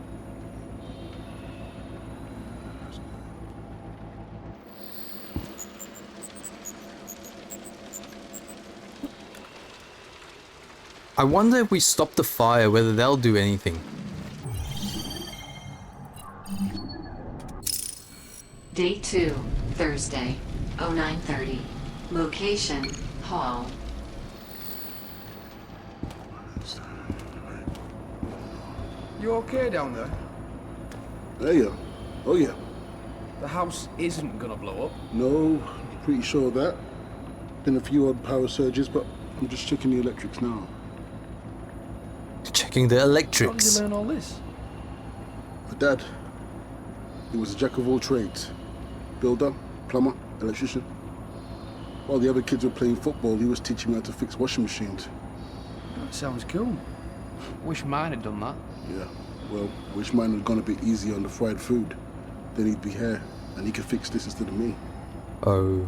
Speaker 1: I wonder if we stop the fire, whether they'll do anything.
Speaker 3: Day 2, Thursday, 09:30. Location, hall.
Speaker 9: You okay down there?
Speaker 4: Yeah. Oh yeah.
Speaker 9: The house isn't gonna blow up.
Speaker 4: No, pretty sure of that. Been a few odd power surges, but I'm just checking the electrics now.
Speaker 1: Checking the
Speaker 9: How did
Speaker 1: electrics.
Speaker 9: you learn all this?
Speaker 4: My dad, he was a jack of all trades. Builder, plumber, electrician. While the other kids were playing football, he was teaching me how to fix washing machines.
Speaker 9: That sounds cool. Wish mine had done that.
Speaker 4: Yeah, well, wish mine had gone a bit easier on the fried food. Then he'd be here, and he could fix this instead of me.
Speaker 1: Oh.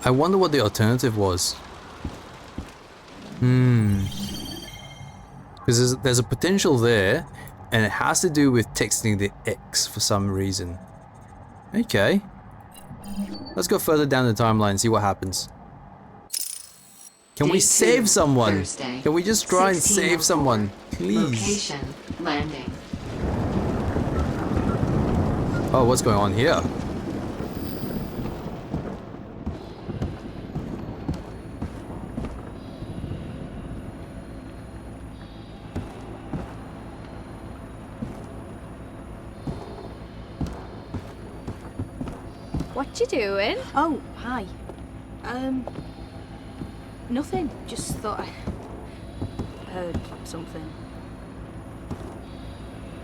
Speaker 1: I wonder what the alternative was. Because there's a potential there, and it has to do with texting the ex for some reason. Okay. Let's go further down the timeline and see what happens. Can we
Speaker 3: Day 2,
Speaker 1: save someone?
Speaker 3: Thursday,
Speaker 1: Can we just try and save
Speaker 3: 16:04.
Speaker 1: someone? Please.
Speaker 3: Location, landing.
Speaker 1: Oh, what's going on here?
Speaker 7: What you doing?
Speaker 8: Oh, hi. Nothing. Just thought I heard something.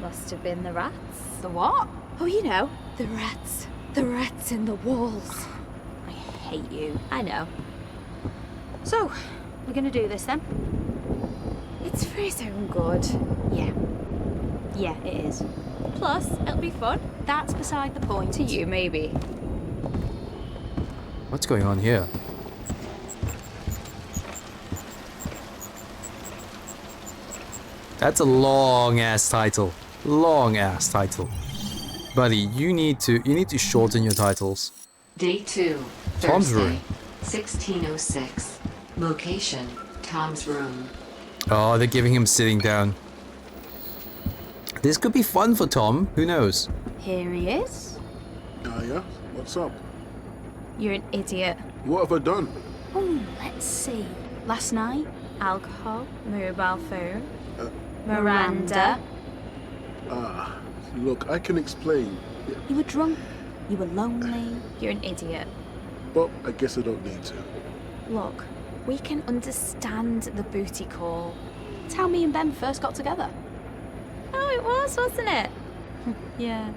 Speaker 7: Must have been the rats.
Speaker 8: The what?
Speaker 7: Oh, you know, the rats. The rats in the walls.
Speaker 8: I hate you.
Speaker 7: I know.
Speaker 8: So, we're gonna do this then?
Speaker 7: It's for his own good.
Speaker 8: Yeah. Yeah, it is.
Speaker 7: Plus, it'll be fun.
Speaker 8: That's beside the point.
Speaker 7: To you, maybe.
Speaker 1: What's going on here? That's a long ass title. Long ass title. Buddy, you need to shorten your titles.
Speaker 3: Day 2,
Speaker 1: Tom's
Speaker 3: Thursday,
Speaker 1: room.
Speaker 3: 1606. Location, Tom's room.
Speaker 1: Oh, they're giving him sitting down. This could be fun for Tom. Who knows?
Speaker 8: Here he is.
Speaker 4: Yeah? What's up?
Speaker 7: You're an idiot.
Speaker 4: What have I done?
Speaker 8: Oh, let's see. Last night,
Speaker 7: Alcohol, mobile phone,
Speaker 8: Miranda.
Speaker 4: Look, I can explain.
Speaker 8: You were drunk. You were lonely.
Speaker 7: You're an idiot.
Speaker 4: But I guess I don't need to.
Speaker 7: Look, we can understand the booty call.
Speaker 8: It's how me and Ben first got together.
Speaker 7: Oh, it was, wasn't it?
Speaker 8: Yeah.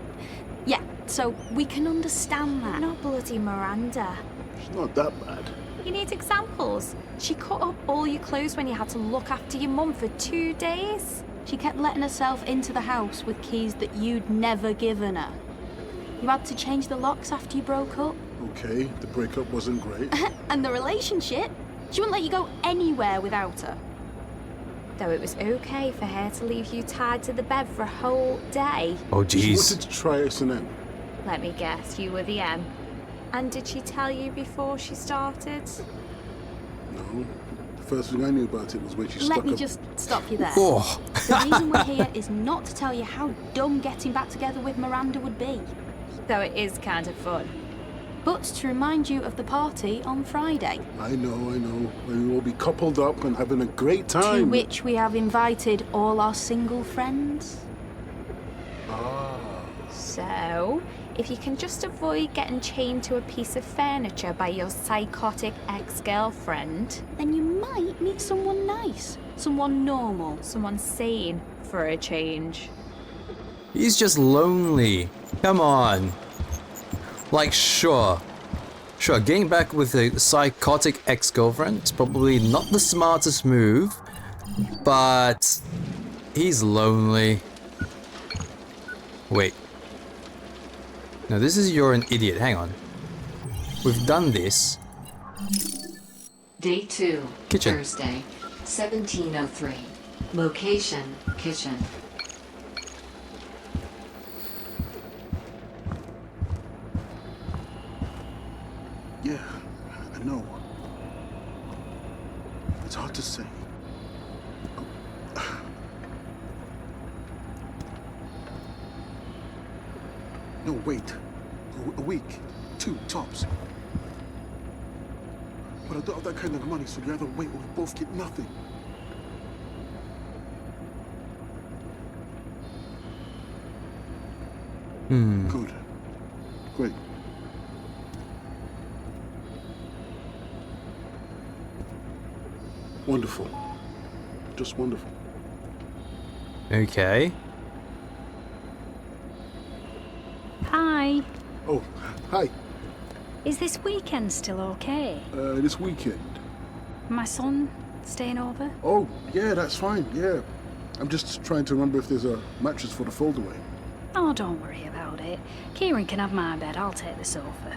Speaker 8: Yeah, so we can understand that.
Speaker 7: Not bloody Miranda.
Speaker 4: It's not that bad.
Speaker 7: You need examples. She cut up all your clothes when you had to look after your mum for 2 days.
Speaker 8: She kept letting herself into the house with keys that you'd never given her. You had to change the locks after you broke up.
Speaker 4: Okay, the breakup wasn't great.
Speaker 8: And the relationship, she wouldn't let you go anywhere without her.
Speaker 7: Though it was okay for her to leave you tied to the bed for a whole day.
Speaker 1: Oh,
Speaker 4: She
Speaker 1: jeez.
Speaker 4: wanted to try S&M.
Speaker 7: Let me guess, you were the M. And did she tell you before she started?
Speaker 4: No. The first thing I knew about it was when she
Speaker 8: Let
Speaker 4: stuck
Speaker 8: me
Speaker 4: up.
Speaker 8: just stop you there.
Speaker 1: Oh.
Speaker 8: The reason we're here is not to tell you how dumb getting back together with Miranda would be,
Speaker 7: Though it is kind of fun.
Speaker 8: but to remind you of the party on Friday,
Speaker 4: I know. We will be coupled up and having a great time.
Speaker 8: to which we have invited all our single friends.
Speaker 7: So, if you can just avoid getting chained to a piece of furniture by your psychotic ex-girlfriend,
Speaker 8: Then you might meet someone nice, someone normal.
Speaker 7: someone sane for a change.
Speaker 1: He's just lonely. Come on. Like, sure, getting back with a psychotic ex-girlfriend is probably not the smartest move, but he's lonely. Wait. No, this is you're an idiot. Hang on. We've done this.
Speaker 3: Day 2,
Speaker 1: Kitchen.
Speaker 3: Thursday, 1703. Location, kitchen.
Speaker 4: Yeah, I know. It's hard to say. No, wait. A week. 2 tops. But I don't have that kind of money, so you either wait or we both get nothing. Good. Great. Wonderful. Just wonderful.
Speaker 1: Okay.
Speaker 5: Hi.
Speaker 4: Oh, hi.
Speaker 5: Is this weekend still okay?
Speaker 4: This weekend.
Speaker 5: My son staying over?
Speaker 4: Oh, yeah, that's fine, yeah. I'm just trying to remember if there's a mattress for the foldaway.
Speaker 5: Oh, don't worry about it. Kieran can have my bed. I'll take the sofa.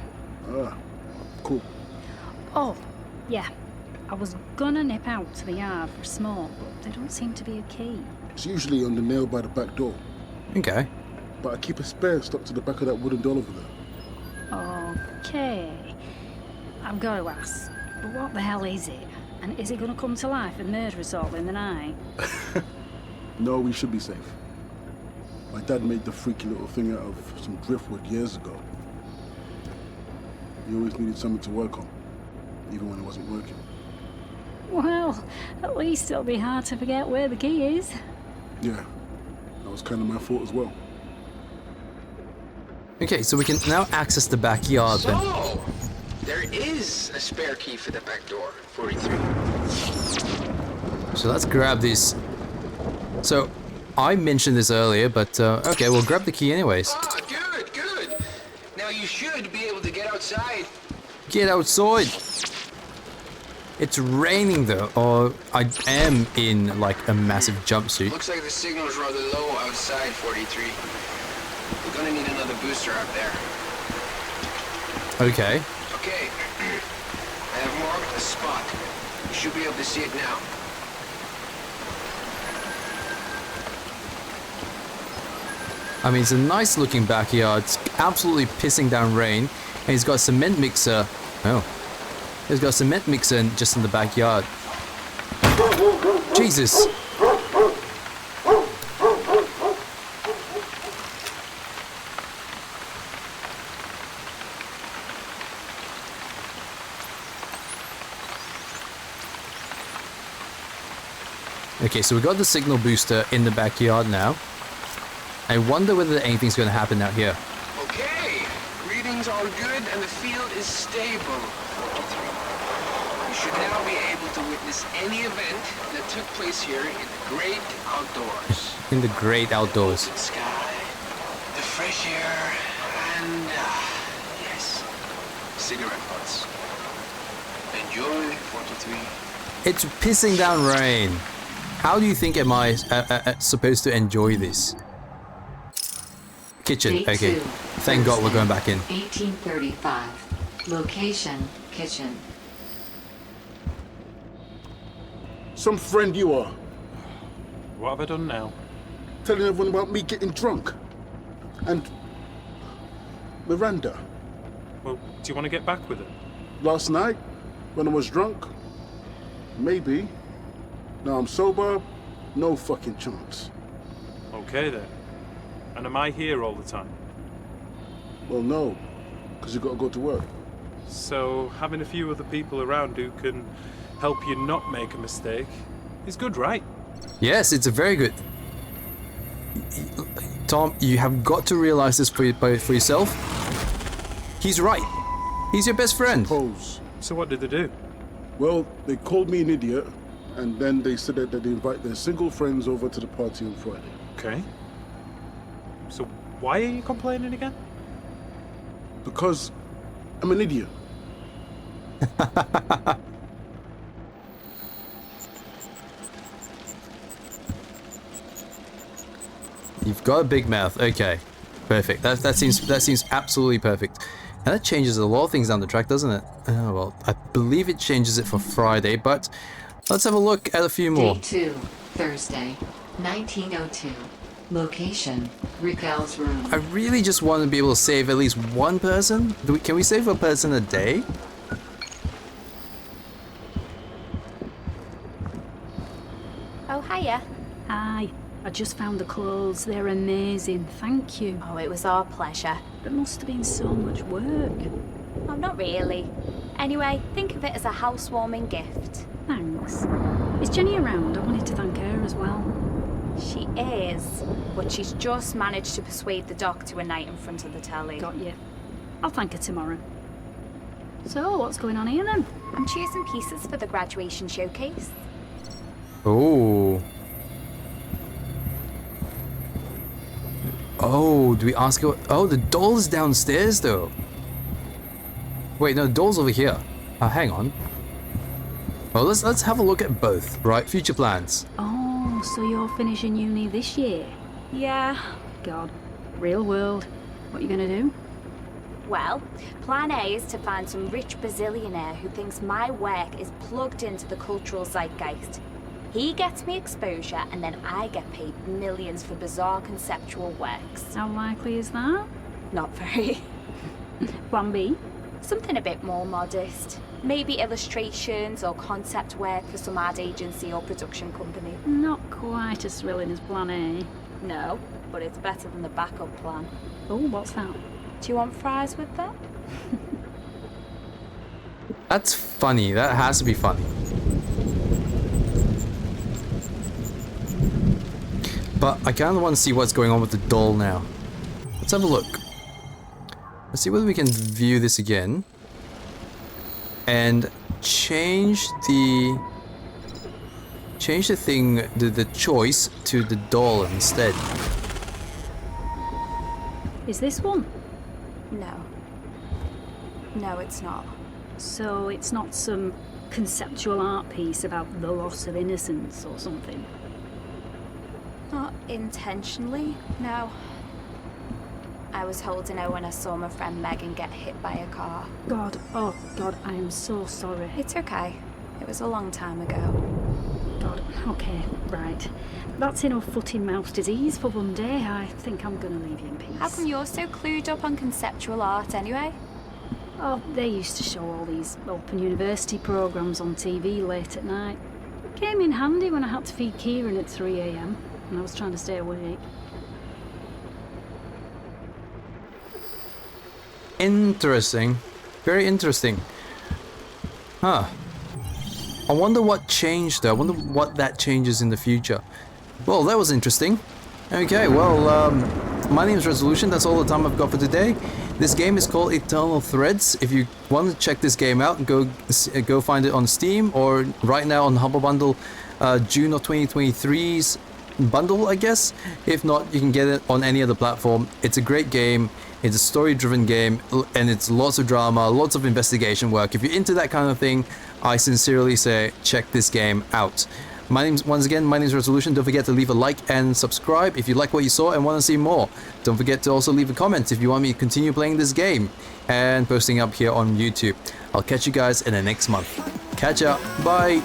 Speaker 4: Ah, cool.
Speaker 5: Oh, yeah. I was gonna nip out to the yard for a smoke, but there don't seem to be a key.
Speaker 4: It's usually on the nail by the back door,
Speaker 1: Okay.
Speaker 4: but I keep a spare stuck to the back of that wooden door over there.
Speaker 5: Okay. I've got to ask, but what the hell is it? And is it gonna come to life and murder us all in the night?
Speaker 4: No, we should be safe. My dad made the freaky little thing out of some driftwood years ago. He always needed something to work on, even when it wasn't working.
Speaker 5: Well, at least it'll be hard to forget where the key is.
Speaker 4: Yeah, that was kind of my fault as well.
Speaker 1: Okay, so we can now access the backyard then.
Speaker 2: So, there is a spare key for the back door, 43.
Speaker 1: So let's grab this. So I mentioned this earlier, but okay, we'll grab the key anyways.
Speaker 2: Oh, good, good. Now you should be able to get outside.
Speaker 1: Get outside! It's raining though, or I am in like a massive jumpsuit.
Speaker 2: Looks like the signal's rather low outside, 43. We're gonna need another booster out there.
Speaker 1: Okay.
Speaker 2: Okay. I have marked a spot. You should be able to see it now.
Speaker 1: I mean, it's a nice looking backyard. It's absolutely pissing down rain. And he's got a cement mixer. Oh. He's got a cement mixer just in the backyard. Jesus. Okay, so we got the signal booster in the backyard now. I wonder whether anything's going to happen out here.
Speaker 2: Okay. Readings are good and the field is stable, 43. You should now be able to witness any event that took place here in the great outdoors.
Speaker 1: In the great outdoors.
Speaker 2: Open sky, the fresh air, and, yes, cigarette butts. Enjoy, 43.
Speaker 1: It's pissing down rain. How do you think am I supposed to enjoy this? Kitchen,
Speaker 3: Day
Speaker 1: okay.
Speaker 3: 2,
Speaker 1: Thank God we're
Speaker 3: Thursday,
Speaker 1: going back in.
Speaker 3: 1835. Location, kitchen.
Speaker 4: Some friend you are.
Speaker 6: What have I done now?
Speaker 4: Telling everyone about me getting drunk. And Miranda.
Speaker 6: Well, do you want to get back with it?
Speaker 4: Last night, when I was drunk, maybe. Now I'm sober, no fucking chance.
Speaker 6: Okay then. And am I here all the time?
Speaker 4: Well, no, because you got to go to work.
Speaker 6: So having a few other people around who can help you not make a mistake is good, right?
Speaker 1: Yes, it's a very good. Tom, you have got to realize this for yourself. He's right. He's your best friend.
Speaker 4: Suppose.
Speaker 6: So what did they do?
Speaker 4: Well, they called me an idiot, and then they said that they invite their single friends over to the party on Friday.
Speaker 6: Okay. So why are you complaining again?
Speaker 4: Because I'm an idiot.
Speaker 1: You've got a big mouth. Okay, perfect. That seems absolutely perfect. And that changes a lot of things down the track, doesn't it? Oh well, I believe it changes it for Friday, but let's have a look at a few more.
Speaker 3: Day 2, Thursday, 1902. Location, Raquel's room.
Speaker 1: I really just want to be able to save at least one person. Can we save a person a day?
Speaker 7: Oh, hiya.
Speaker 5: Aye, I just found the clothes. They're amazing. Thank you.
Speaker 7: Oh, it was our pleasure.
Speaker 5: There must have been so much work.
Speaker 7: Oh, not really. Anyway, think of it as a housewarming gift.
Speaker 5: Thanks. Is Jenny around? I wanted to thank her as well.
Speaker 7: She is, but she's just managed to persuade the doc to a night in front of the telly.
Speaker 5: Got you. I'll thank her tomorrow. So, what's going on here then?
Speaker 7: I'm choosing pieces for the graduation showcase.
Speaker 1: Oh. Oh, do we ask her? Oh, the doll's downstairs though. Wait, no, the doll's over here. Hang on. Well, let's have a look at both, right? Future plans.
Speaker 5: Oh, so you're finishing uni this year?
Speaker 7: Yeah.
Speaker 5: God, real world. What are you gonna do?
Speaker 7: Well, plan A is to find some rich bazillionaire who thinks my work is plugged into the cultural zeitgeist. He gets me exposure, and then I get paid millions for bizarre conceptual works.
Speaker 5: How likely is that?
Speaker 7: Not very.
Speaker 5: Plan B?
Speaker 7: Something a bit more modest. Maybe illustrations or concept work for some ad agency or production company.
Speaker 5: Not quite as thrilling as Plan A.
Speaker 7: No, but it's better than the backup plan.
Speaker 5: Oh, what's that?
Speaker 7: Do you want fries with that?
Speaker 1: That's funny. That has to be funny. But I kind of want to see what's going on with the doll now. Let's have a look. Let's see whether we can view this again. And change the thing, the choice to the doll instead.
Speaker 5: Is this one?
Speaker 8: No. No, it's not.
Speaker 5: So it's not some conceptual art piece about the loss of innocence or something?
Speaker 8: Not intentionally, no. I was holding her when I saw my friend Megan get hit by a car.
Speaker 5: God, oh God, I am so sorry.
Speaker 8: It's okay. It was a long time ago.
Speaker 5: God, okay, right. That's enough foot in mouth disease for one day. I think I'm gonna leave you in peace.
Speaker 8: How come you're so clued up on conceptual art anyway?
Speaker 5: Oh, they used to show all these open university programs on TV late at night. Came in handy when I had to feed Kieran at 3 AM and I was trying to stay awake.
Speaker 1: Interesting. Very interesting. Huh. I wonder what changed though. I wonder what that changes in the future. Well, that was interesting. Okay, well, my name is R35olution. That's all the time I've got for today. This game is called Eternal Threads. If you want to check this game out, go find it on Steam or right now on Humble Bundle, June of 2023's bundle, I guess. If not, you can get it on any other platform. It's a great game. It's a story-driven game, and it's lots of drama, lots of investigation work. If you're into that kind of thing, I sincerely say check this game out. Once again, my name is R35olution. Don't forget to leave a like and subscribe if you like what you saw and want to see more. Don't forget to also leave a comment if you want me to continue playing this game and posting up here on YouTube. I'll catch you guys in the next month. Catch ya. Bye.